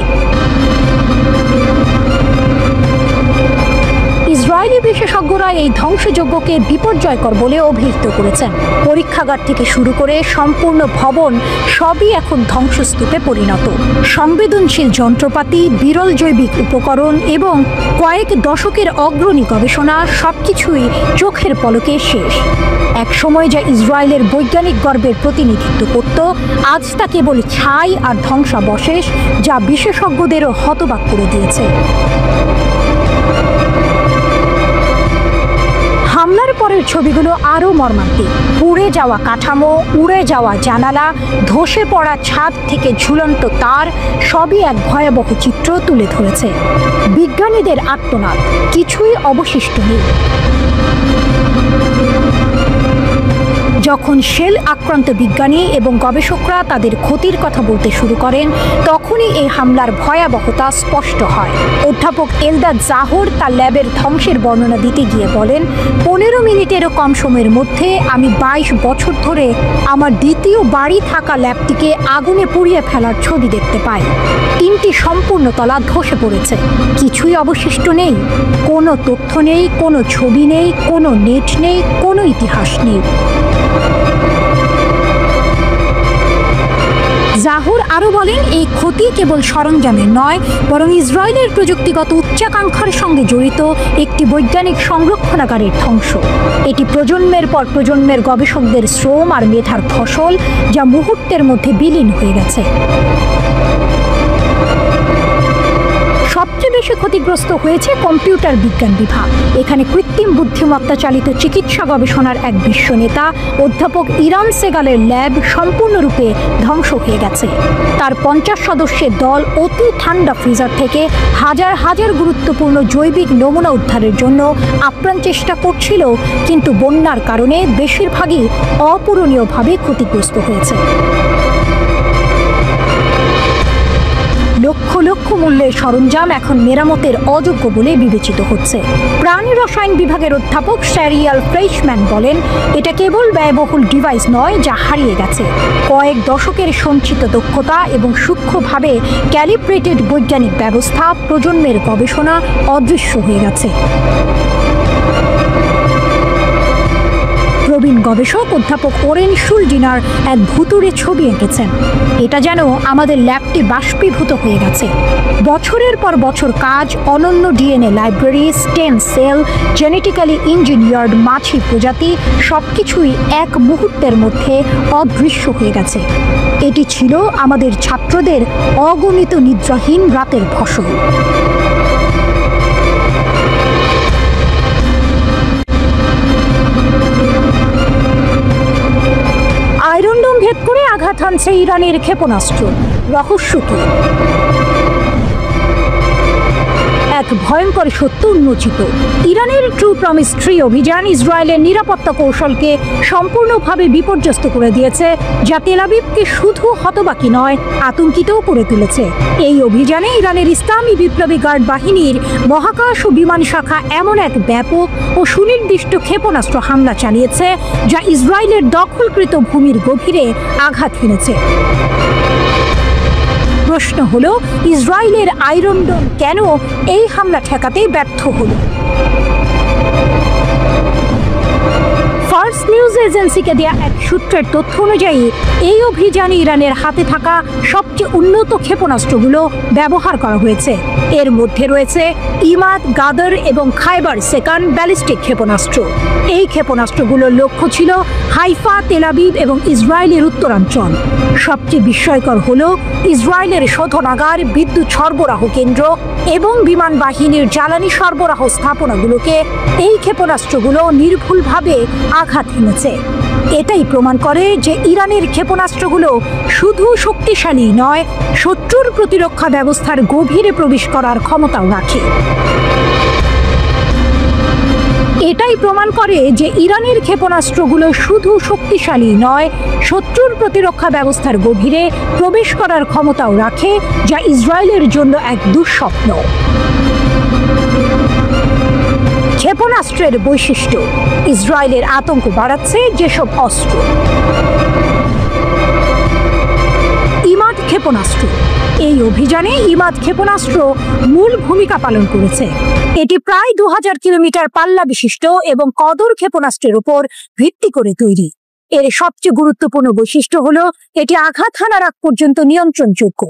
ইসরায়েলি বিশেষজ্ঞরা এই ধ্বংসযজ্ঞকে বিপর্যয়কর বলে অভিহিত করেছেন। পরীক্ষাগার থেকে শুরু করে সম্পূর্ণ ভবন সবই এখন ধ্বংসস্তূপে পরিণত। সংবেদনশীল যন্ত্রপাতি, বিরল জৈবিক উপকরণ এবং কয়েক দশকের অগ্রণী গবেষণা সবকিছুই চোখের পলকে শেষ। এক সময় যা ইসরায়েলের বৈজ্ঞানিক গর্বের প্রতিনিধিত্ব করত, আজ তা কেবল ছাই আর ধ্বংসাবশেষ, যা বিশেষজ্ঞদেরও হতবাক করে দিয়েছে। হামলার পরের ছবিগুলো আরও মর্মান্তিক। পুড়ে যাওয়া কাঠামো, উড়ে যাওয়া জানালা, ধসে পড়া ছাদ থেকে ঝুলন্ত তার, সবই এক ভয়াবহ চিত্র তুলে ধরেছে। বিজ্ঞানীদের আর্তনাদ, কিছুই অবশিষ্ট নেই। যখন শেল আক্রান্ত বিজ্ঞানী এবং গবেষকরা তাদের ক্ষতির কথা বলতে শুরু করেন, তখনই এই হামলার ভয়াবহতা স্পষ্ট হয়। অধ্যাপক এলদাদ জাহর তার ল্যাবের ধ্বংসের বর্ণনা দিতে গিয়ে বলেন, 15 মিনিটেরও কম সময়ের মধ্যে আমি 22 বছর ধরে আমার দ্বিতীয় বাড়ি থাকা ল্যাবটিকে আগুনে পুড়িয়ে ফেলার ছবি দেখতে পাই। 3টি সম্পূর্ণ তলা ধসে পড়েছে, কিছুই অবশিষ্ট নেই। কোনো তথ্য নেই, কোনো ছবি নেই, কোনো নেট নেই, কোনো ইতিহাস নেই। জাহর আরও বলেন, এই ক্ষতি কেবল সরঞ্জামের নয়, বরং ইসরায়েলের প্রযুক্তিগত উচ্চাকাঙ্ক্ষার সঙ্গে জড়িত একটি বৈজ্ঞানিক সংরক্ষণাগারের ধ্বংস। এটি প্রজন্মের পর প্রজন্মের গবেষকদের শ্রম আর মেধার ফসল, যা মুহূর্তের মধ্যে বিলীন হয়ে গেছে। সবচেয়ে বেশি ক্ষতিগ্রস্ত হয়েছে কম্পিউটার বিজ্ঞান বিভাগ। এখানে কৃত্রিম বুদ্ধিমত্তা চালিত চিকিৎসা গবেষণার এক বিশ্ব নেতা অধ্যাপক ইরান সেগালের ল্যাব সম্পূর্ণরূপে ধ্বংস হয়ে গেছে। তার 50 সদস্যের দল অতি ঠান্ডা ফ্রিজার থেকে হাজার হাজার গুরুত্বপূর্ণ জৈবিক নমুনা উদ্ধারের জন্য আপ্রাণ চেষ্টা করছিল, কিন্তু বন্যার কারণে বেশিরভাগই অপূরণীয়ভাবে ক্ষতিগ্রস্ত হয়েছে। লক্ষ লক্ষ মূল্যের সরঞ্জাম এখন মেরামতের অযোগ্য বলে বিবেচিত হচ্ছে। প্রাণী রসায়ন বিভাগের অধ্যাপক শ্যারিয়াল ফ্রেশম্যান বলেন, এটা কেবল ব্যয়বহুল ডিভাইস নয়, যা হারিয়ে গেছে। কয়েক দশকের সঞ্চিত দক্ষতা এবং সূক্ষ্মভাবে ক্যালিব্রেটেড বৈজ্ঞানিক ব্যবস্থা, প্রজন্মের গবেষণা অদৃশ্য হয়ে গেছে। প্রবীণ গবেষক অধ্যাপক ওরেন শুলডিনার এক ভুতুড়ে ছবি এঁকেছেন। এটা যেন আমাদের ল্যাবটি বাষ্পীভূত হয়ে গেছে। বছরের পর বছর কাজ, অনন্য DNA library, stem cell, genetically engineered মাছি প্রজাতি, সবকিছুই এক মুহূর্তের মধ্যে অদৃশ্য হয়ে গেছে। এটি ছিল আমাদের ছাত্রদের অগণিত নিদ্রাহীন রাতের ফসল। আয়রন ডোম ভেদ করে আঘাত হানছে ইরানের ক্ষেপণাস্ত্র, রহস্য কি? এক ভয়ঙ্কর সত্য উন্মোচিত। ইরানের ট্রু প্রমিস 3 অভিযান ইসরায়েলের নিরাপত্তা কৌশলকে সম্পূর্ণভাবে বিপর্যস্ত করে দিয়েছে, যা তেল আবিবকে শুধু হতবাকি নয়, আতঙ্কিতও করে তুলেছে। এই অভিযানে ইরানের ইসলামী বিপ্লবী গার্ড বাহিনীর মহাকাশ ও বিমান শাখা এমন এক ব্যাপক ও সুনির্দিষ্ট ক্ষেপণাস্ত্র হামলা চালিয়েছে, যা ইসরায়েলের দখলকৃত ভূমির গভীরে আঘাত হেনেছে। প্রশ্ন হলো, ইসরায়েলের আয়রন ডোম কেন এই হামলা ঠেকাতে ব্যর্থ হলো? ফার্স নিউজ এজেন্সিকে দেয়া এক সূত্রের তথ্য অনুযায়ী এই অভিযানে ইরানের হাতে থাকা সবচেয়ে উন্নত ক্ষেপণাস্ত্রগুলো ব্যবহার করা হয়েছে। এর মধ্যে রয়েছে ইমাদ, গাদর এবং খাইবার সেকান ব্যালিস্টিক ক্ষেপণাস্ত্র। এই ক্ষেপণাস্ত্রগুলোর লক্ষ্য ছিল হাইফা, তেল আবিব এবং ইসরায়েলের উত্তরাঞ্চল। সবচেয়ে বিস্ময়কর হলো, ইসরায়েলের শোধনাগার, বিদ্যুৎ সরবরাহ কেন্দ্র এবং বিমান বাহিনীর জ্বালানি সরবরাহ স্থাপনাগুলোকে এই ক্ষেপণাস্ত্রগুলো নির্ভুলভাবে আঘাত হেনেছে। এটাই প্রমাণ করে যে ইরানের ক্ষেপণাস্ত্রগুলো শুধু শক্তিশালী নয়, শত্রুর প্রতিরক্ষা ব্যবস্থার গভীরে প্রবেশ করার ক্ষমতাও রাখে। এটাই প্রমাণ করে যে ইরানের ক্ষেপণাস্ত্রগুলো শুধু শক্তিশালী নয়, শত্রুর প্রতিরক্ষা ব্যবস্থার গভীরে প্রবেশ করার ক্ষমতাও রাখে, যা ইসরায়েলের জন্য এক দুঃস্বপ্ন। ক্ষেপণাস্ত্রের বৈশিষ্ট্য। ইসরায়েলের আতঙ্ক বাড়াচ্ছে যেসব অস্ত্র। ইমাদ ক্ষেপণাস্ত্র। এই অভিযানে ইমাদ ক্ষেপণাস্ত্র মূল ভূমিকা পালন করেছে। এটি প্রায় 2000 কিলোমিটার পাল্লা বিশিষ্ট এবং কদর ক্ষেপণাস্ত্রের উপর ভিত্তি করে তৈরি। এর সবচেয়ে গুরুত্বপূর্ণ বৈশিষ্ট্য হলো এটি আঘাত হানার আগ পর্যন্ত নিয়ন্ত্রণযোগ্য,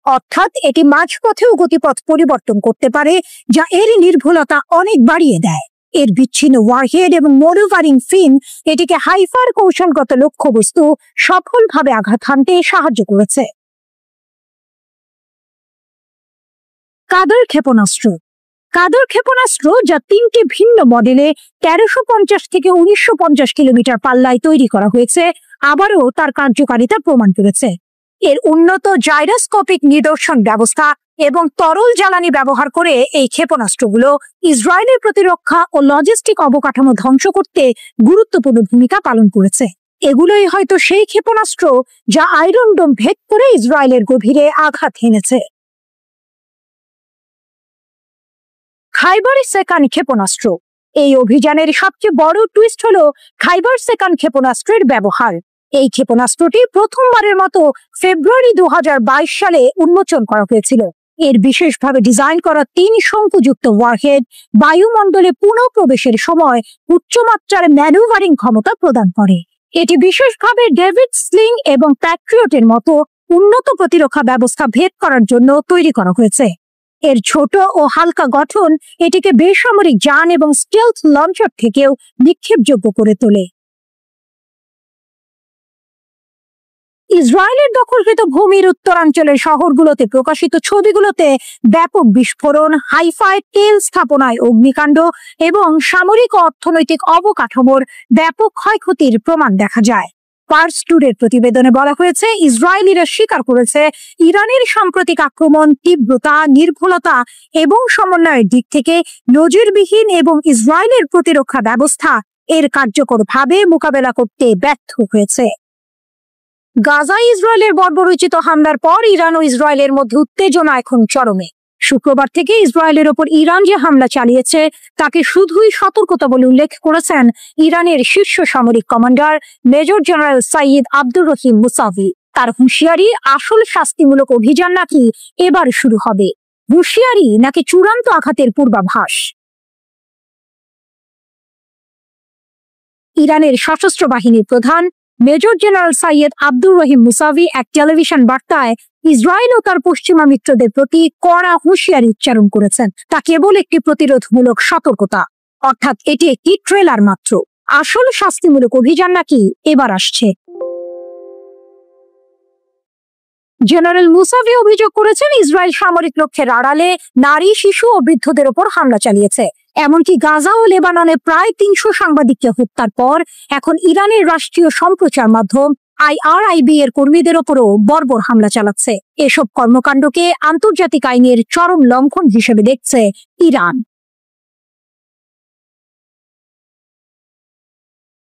অর্থাৎ এটি মাঝপথেও গতিপথ পরিবর্তন করতে পারে, যা এর নির্ভুলতা অনেক বাড়িয়ে দেয়। এর বিচ্ছিন্ন ওয়ারহেড এবং মনোভারিং ফিন এটিকে হাইফার কৌশলগত লক্ষ্যবস্তু সফলভাবে আঘাত হানতে সাহায্য করেছে। কাদর ক্ষেপণাস্ত্র। কাদর ক্ষেপণাস্ত্র, যা 3টি ভিন্ন মডেলে 1350 থেকে 1950 কিলোমিটার পাল্লায় তৈরি করা হয়েছে, আবারও তার কার্যকারিতা প্রমাণ করেছে। এর উন্নত জাইরোস্কোপিক নিদর্শন ব্যবস্থা এবং তরল জ্বালানি ব্যবহার করে এই ক্ষেপণাস্ত্রগুলো ইসরায়েলের প্রতিরক্ষা ও লজিস্টিক অবকাঠামো ধ্বংস করতে গুরুত্বপূর্ণ ভূমিকা পালন করেছে। এগুলোই হয়তো সেই ক্ষেপণাস্ত্র যা আয়রন ডোম ভেদ করে ইসরায়েলের গভীরে আঘাত হেনেছে। খাইবার সেকান ক্ষেপণাস্ত্র। এই অভিযানের সবচেয়ে বড় টুইস্ট হলো খাইবার সেকান ক্ষেপণাস্ত্রের ব্যবহার। এই ক্ষেপণাস্ত্রটি প্রথমবারের মতো ফেব্রুয়ারি 2022 সালে উন্মোচন করা হয়েছিল। এর বিশেষভাবে ডিজাইন করা 3 শঙ্কুযুক্ত ওয়ারহেড বায়ুমণ্ডলে পুনঃপ্রবেশের সময় উচ্চমাত্রার ম্যানুভারিং ক্ষমতা প্রদান করে। এটি বিশেষভাবে ডেভিড স্লিং এবং প্যাট্রিয়টের মতো উন্নত প্রতিরক্ষা ব্যবস্থা ভেদ করার জন্য তৈরি করা হয়েছে। এর ছোট ও হালকা গঠন এটিকে বেসামরিক যান এবং স্টেলথ লঞ্চার থেকেও নিক্ষেপযোগ্য করে তোলে। ইসরায়েলের দখলকৃত ভূমির উত্তরাঞ্চলের শহরগুলোতে প্রকাশিত ছবিগুলোতে ব্যাপক বিস্ফোরণ, হাইফাই তেল স্থাপনায় অগ্নিকাণ্ড এবং সামরিক ও অর্থনৈতিক অবকাঠামোর ব্যাপক ক্ষয়ক্ষতির প্রমাণ দেখা যায়। পার্স টুডের প্রতিবেদনে বলা হয়েছে, ইসরায়েলিরা স্বীকার করেছে ইরানের সাম্প্রতিক আক্রমণ তীব্রতা, নির্ভুলতা এবং সমন্বয়ের দিক থেকে নজিরবিহীন এবং ইসরায়েলের প্রতিরক্ষা ব্যবস্থা এর কার্যকরভাবে মোকাবেলা করতে ব্যর্থ হয়েছে। গাজায় ইসরায়েলের বর্বরোচিত হামলার পর ইরান ও ইসরায়েলের মধ্যে উত্তেজনা এখন চরমে। শুক্রবার থেকে ইসরায়েলের ওপর ইরান যে হামলা চালিয়েছে তাকে শুধুই সতর্কতা বলে উল্লেখ করেছেন ইরানের শীর্ষ সামরিক commander major general Sayyid Abdur Rahim Mousavi. তার হুঁশিয়ারি, আসল শাস্তিমূলক অভিযান নাকি এবার শুরু হবে। হুঁশিয়ারি নাকি চূড়ান্ত আঘাতের পূর্বাভাস? ইরানের সশস্ত্র বাহিনীর প্রধান major general Sayyid Abdur Rahim Musavi এক টেলিভিশন বার্তায় ইসরায়েল ও তার পশ্চিমা মিত্রদের প্রতি কড়া হুঁশিয়ারি উচ্চারণ করেছেন। তা কেবল একটি প্রতিরোধমূলক সতর্কতা, অর্থাৎ এটি একটি ট্রেলার মাত্র। আসল শাস্তিমূলক অভিযান নাকি এবার আসছে। জেনারেল মুসাভি অভিযোগ করেছেন, ইসরায়েল সামরিক লক্ষ্যের আড়ালে নারী, শিশু ও বৃদ্ধদের ওপর হামলা চালিয়েছে। এমনকি গাজা ও লেবাননে প্রায় 300 সাংবাদিককে হত্যার পর এখন ইরানের রাষ্ট্রীয় সম্প্রচার মাধ্যম IRIB এর কর্মীদের ওপরও বর্বর হামলা চালাচ্ছে। এসব কর্মকাণ্ডকে আন্তর্জাতিক আইনের চরম লঙ্ঘন হিসেবে দেখছে ইরান।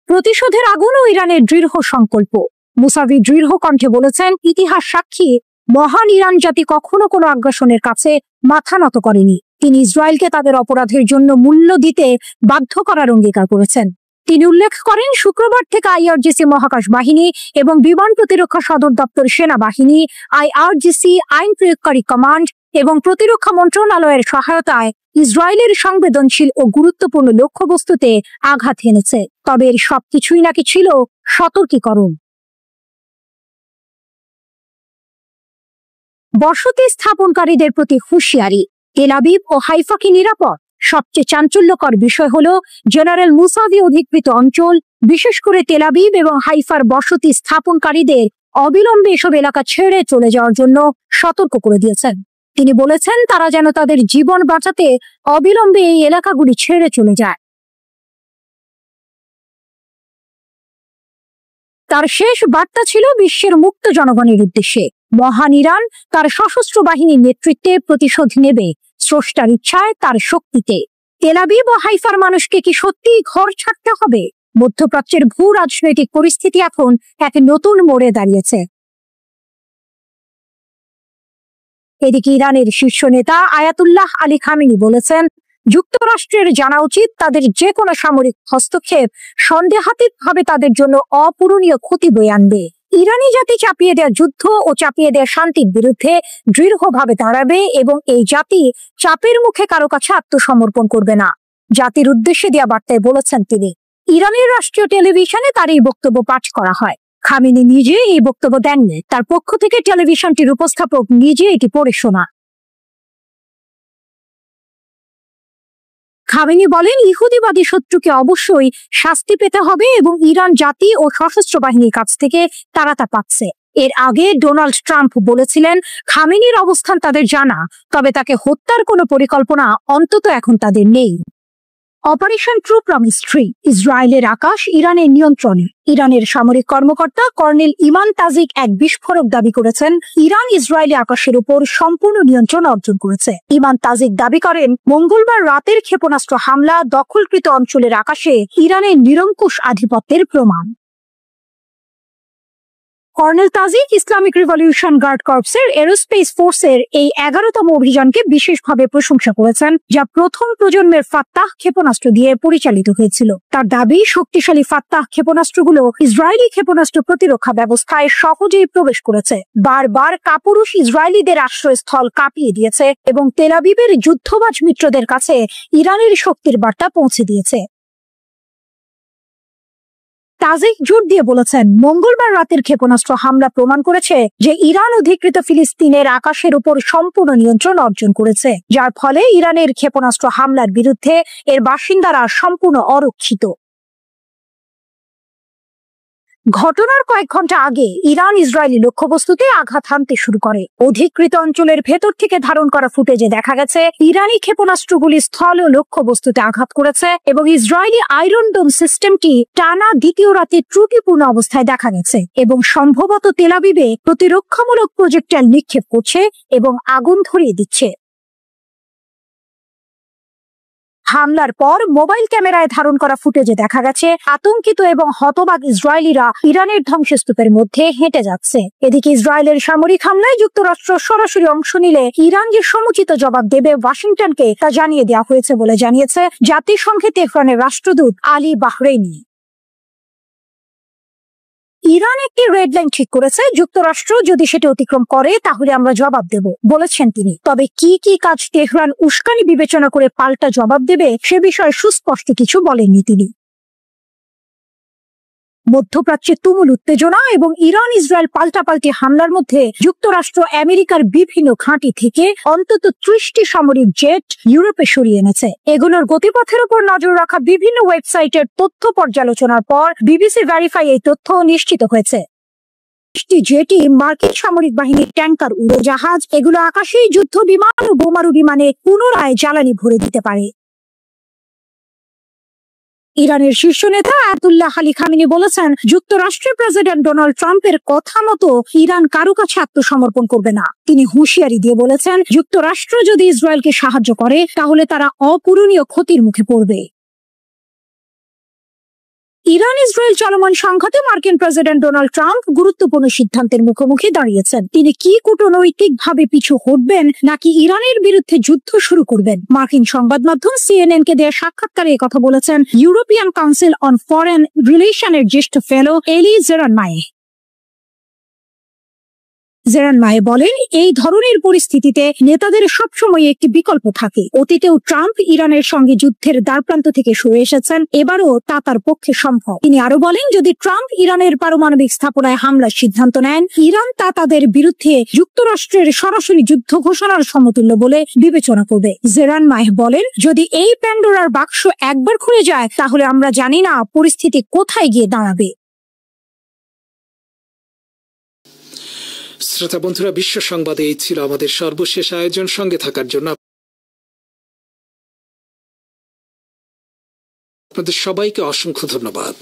প্রতিশোধের আগুন ও ইরানের দৃঢ় সংকল্প। মুসাভি দৃঢ় কণ্ঠে বলেছেন, ইতিহাস সাক্ষী, মহান ইরান জাতি কখনো কোনো আগ্রাসনের কাছে মাথা নত করেনি। তিনি ইসরায়েলকে তাদের অপরাধের জন্য মূল্য দিতে বাধ্য করার অঙ্গীকার করেছেন। তিনি উল্লেখ করেন, শুক্রবার থেকে IRGC মহাকাশ বাহিনী এবং বিমান প্রতিরক্ষা সদর দপ্তর সেনাবাহিনী, IRGC আইন প্রয়োগকারী কমান্ড এবং প্রতিরক্ষা মন্ত্রণালয়ের সহায়তায় ইসরায়েলের সংবেদনশীল ও গুরুত্বপূর্ণ লক্ষ্যবস্তুতে আঘাত হেনেছে। তবে এর সবকিছুই নাকি ছিল সতর্কীকরণ। বসতি স্থাপনকারীদের প্রতি হুঁশিয়ারি, তেল আবিব ও হাইফা কি নিরাপদ? সবচেয়ে চাঞ্চল্যকর বিষয় হলো জেনারেল মুসাভি অধিকৃত অঞ্চল, বিশেষ করে তেল আবিব এবং হাইফার বসতি স্থাপনকারীদের অবিলম্বে এসব এলাকা ছেড়ে চলে যাওয়ার জন্য সতর্ক করে দিয়েছেন। তিনি বলেছেন, তারা যেন তাদের জীবন বাঁচাতে অবিলম্বে এই এলাকাগুলি ছেড়ে চলে যায়। তার শেষ বার্তা ছিল বিশ্বের মুক্ত জনগণের উদ্দেশ্যে। মহান ইরান তার সশস্ত্র বাহিনীর নেতৃত্বে প্রতিশোধ নেবে, স্রষ্টার ইচ্ছায়, তার শক্তিতে। তেল আবিব ও হাইফার মানুষকে কি সত্যিই ঘর ছাড়তে হবে? মধ্যপ্রাচ্যের ভূ রাজনৈতিক পরিস্থিতি এখন এক নতুন মোড়ে দাঁড়িয়েছে। এদিকে ইরানের শীর্ষ নেতা আয়াতুল্লাহ আলী খামেনি বলেছেন, যুক্তরাষ্ট্রের জানা উচিত তাদের যে কোনো সামরিক হস্তক্ষেপ সন্দেহাতীতভাবে তাদের জন্য অপূরণীয় ক্ষতি বয়ে আনবে। ইরানি জাতি চাপিয়ে দেওয়া যুদ্ধ ও চাপিয়ে দেওয়া শান্তির বিরুদ্ধে দৃঢ়ভাবে দাঁড়াবে এবং এই জাতি চাপের মুখে কারো কাছে আত্মসমর্পণ করবে না। জাতির উদ্দেশ্যে দেওয়া বার্তায় বলেছেন তিনি। ইরানের রাষ্ট্রীয় টেলিভিশনে তার এই বক্তব্য পাঠ করা হয়। খামেনি নিজে এই বক্তব্য দেননি, তার পক্ষ থেকে টেলিভিশনটির উপস্থাপক নিজে এটি পড়ে শোনা। খামেনি বলেন, ইহুদিবাদী শত্রুকে অবশ্যই শাস্তি পেতে হবে এবং ইরান জাতি ও সশস্ত্র বাহিনীর কাছ থেকে তারা তা পাচ্ছে। এর আগে ডোনাল্ড ট্রাম্প বলেছিলেন খামেনির অবস্থান তাদের জানা, তবে তাকে হত্যার কোনো পরিকল্পনা অন্তত এখন তাদের নেই। অপারেশন ট্রু প্রমিস 3, ইসরায়েলের আকাশ ইরানের নিয়ন্ত্রণে। ইরানের সামরিক কর্মকর্তা কর্নেল ইমান তাজিক এক বিস্ফোরক দাবি করেছেন ইরান ইসরায়েলি আকাশের উপর সম্পূর্ণ নিয়ন্ত্রণ অর্জন করেছে। ইমান তাজিক দাবি করেন মঙ্গলবার রাতের ক্ষেপণাস্ত্র হামলা দখলকৃত অঞ্চলের আকাশে ইরানের নিরঙ্কুশ আধিপত্যের প্রমাণ। Colonel Tajik Islamic Revolution Guard কর্পসের এরোস্পেস ফোর্সের এই 11তম অভিযানকে বিশেষভাবে প্রশংসা করেছেন, যা প্রথম প্রজন্মের ফাত্তাহ ক্ষেপণাস্ত্র দিয়ে পরিচালিত হয়েছিল। তার দাবি শক্তিশালী ফাত্তাহ ক্ষেপণাস্ত্রগুলো ইসরায়েলি ক্ষেপণাস্ত্র প্রতিরক্ষা ব্যবস্থায় সহজেই প্রবেশ করেছে, বারবার কাপুরুষ ইসরায়েলিদের আশ্রয়স্থল কাঁপিয়ে দিয়েছে এবং তেল আবিবের যুদ্ধবাজ মিত্রদের কাছে ইরানের শক্তির বার্তা পৌঁছে দিয়েছে। তাজিক জোর দিয়ে বলেছেন মঙ্গলবার রাতের ক্ষেপণাস্ত্র হামলা প্রমাণ করেছে যে ইরান অধিকৃত ফিলিস্তিনের আকাশের উপর সম্পূর্ণ নিয়ন্ত্রণ অর্জন করেছে, যার ফলে ইরানের ক্ষেপণাস্ত্র হামলার বিরুদ্ধে এর বাসিন্দারা সম্পূর্ণ অরক্ষিত। ঘটনার কয়েক ঘন্টা আগে ইরান ইসরায়েলি লক্ষ্যবস্তুতে আঘাত হানতে শুরু করে। অধিকৃত অঞ্চলের ভেতর থেকে ধারণ করা ফুটেজে দেখা গেছে ইরানি ক্ষেপণাস্ত্রগুলি স্থল ও লক্ষ্যবস্তুতে আঘাত করেছে এবং ইসরায়েলি আয়রন ডোম সিস্টেমটি টানা দ্বিতীয় রাতে ত্রুটিপূর্ণ অবস্থায় দেখা গেছে এবং সম্ভবত তেল আবিবে প্রতিরক্ষামূলক প্রজেক্টাইল নিক্ষেপ করছে এবং আগুন ধরিয়ে দিচ্ছে। হামলার পর মোবাইল ক্যামেরায় ধারণ করা ফুটেজে দেখা গেছে আতঙ্কিত এবং হতবাক ইসরায়েলিরা ইরানের ধ্বংসস্তূপের মধ্যে হেঁটে যাচ্ছে। এদিকে ইসরায়েলের সামরিক হামলায় যুক্তরাষ্ট্র সরাসরি অংশ নিলে ইরান যে সমুচিত জবাব দেবে ওয়াশিংটনকে তা জানিয়ে দেওয়া হয়েছে বলে জানিয়েছে জাতিসংঘে তেহরানের রাষ্ট্রদূত আলী বাহরেইনি। ইরান একটি রেড লাইন ঠিক করেছে, যুক্তরাষ্ট্র যদি সেটা অতিক্রম করে তাহলে আমরা জবাব দেব বলেছেন তিনি। তবে কি কি কাজ তেহরান উস্কানি বিবেচনা করে পাল্টা জবাব দেবে সে বিষয়ে সুস্পষ্ট কিছু বলেননি তিনি। মধ্যপ্রাচ্যে তুমুল উত্তেজনা এবং ইরান ইসরায়েল পাল্টাপাল্টি হামলার মধ্যে যুক্তরাষ্ট্র আমেরিকার বিভিন্ন ঘাঁটি থেকে অন্তত 30টি সামরিক জেট ইউরোপে সরিয়ে এনেছে। এগুলোর গতিপথের উপর নজর রাখা বিভিন্ন ওয়েবসাইটের তথ্য পর্যালোচনার পর বিবিসি ভেরিফাই এই তথ্য নিশ্চিত হয়েছে। জেটি মার্কিন সামরিক বাহিনীর ট্যাঙ্কার, উড়োজাহাজ এগুলো আকাশেই যুদ্ধ বিমান ও বোমারু বিমানে পুনরায় জ্বালানি ভরে দিতে পারে। ইরানের শীর্ষ নেতা আয়াতুল্লাহ আলী খামেনি বলেছেন যুক্তরাষ্ট্রের প্রেসিডেন্ট ডোনাল্ড ট্রাম্পের কথা মতো ইরান কারো কাছে আত্মসমর্পণ করবে না। তিনি হুঁশিয়ারি দিয়ে বলেছেন যুক্তরাষ্ট্র যদি ইসরায়েলকে সাহায্য করে তাহলে তারা অপূরণীয় ক্ষতির মুখে পড়বে। ইরান ইসরায়েল চলমান সংঘাতে মার্কিন প্রেসিডেন্ট ডোনাল্ড ট্রাম্প গুরুত্বপূর্ণ সিদ্ধান্তের মুখোমুখি দাঁড়িয়েছেন। তিনি কি কূটনৈতিকভাবে পিছু হটবেন নাকি ইরানের বিরুদ্ধে যুদ্ধ শুরু করবেন? মার্কিন সংবাদ মাধ্যম সিএনএন কে দেওয়া সাক্ষাৎকারে কথা বলেছেন ইউরোপিয়ান কাউন্সিল অন ফরেন রিলেশনের জ্যেষ্ঠ ফেলো এলি জেরানমায়ে। জেরানমায়ে বলেন এই ধরনের পরিস্থিতিতে নেতাদের সবসময় একটি বিকল্প থাকে। অতীতেও ট্রাম্প ইরানের সঙ্গে যুদ্ধের দ্বারপ্রান্ত থেকে সরে এসেছেন, এবারও তা তার পক্ষে সম্ভব। তিনি আরো বলেন যদি ট্রাম্প ইরানের পারমাণবিক স্থাপনায় হামলার সিদ্ধান্ত নেন ইরান তা তাদের বিরুদ্ধে যুক্তরাষ্ট্রের সরাসরি যুদ্ধ ঘোষণার সমতুল্য বলে বিবেচনা করবে। জেরানমায়ে বলেন যদি এই প্যান্ডোরার বাক্স একবার খুলে যায় তাহলে আমরা জানি না পরিস্থিতি কোথায় গিয়ে দাঁড়াবে। শ্রোতা বন্ধুরা, বিশ্ব সংবাদে এই ছিল আমাদের সর্বশেষ আয়োজন। সঙ্গে থাকার জন্য আপনাদের সবাইকে অসংখ্য ধন্যবাদ।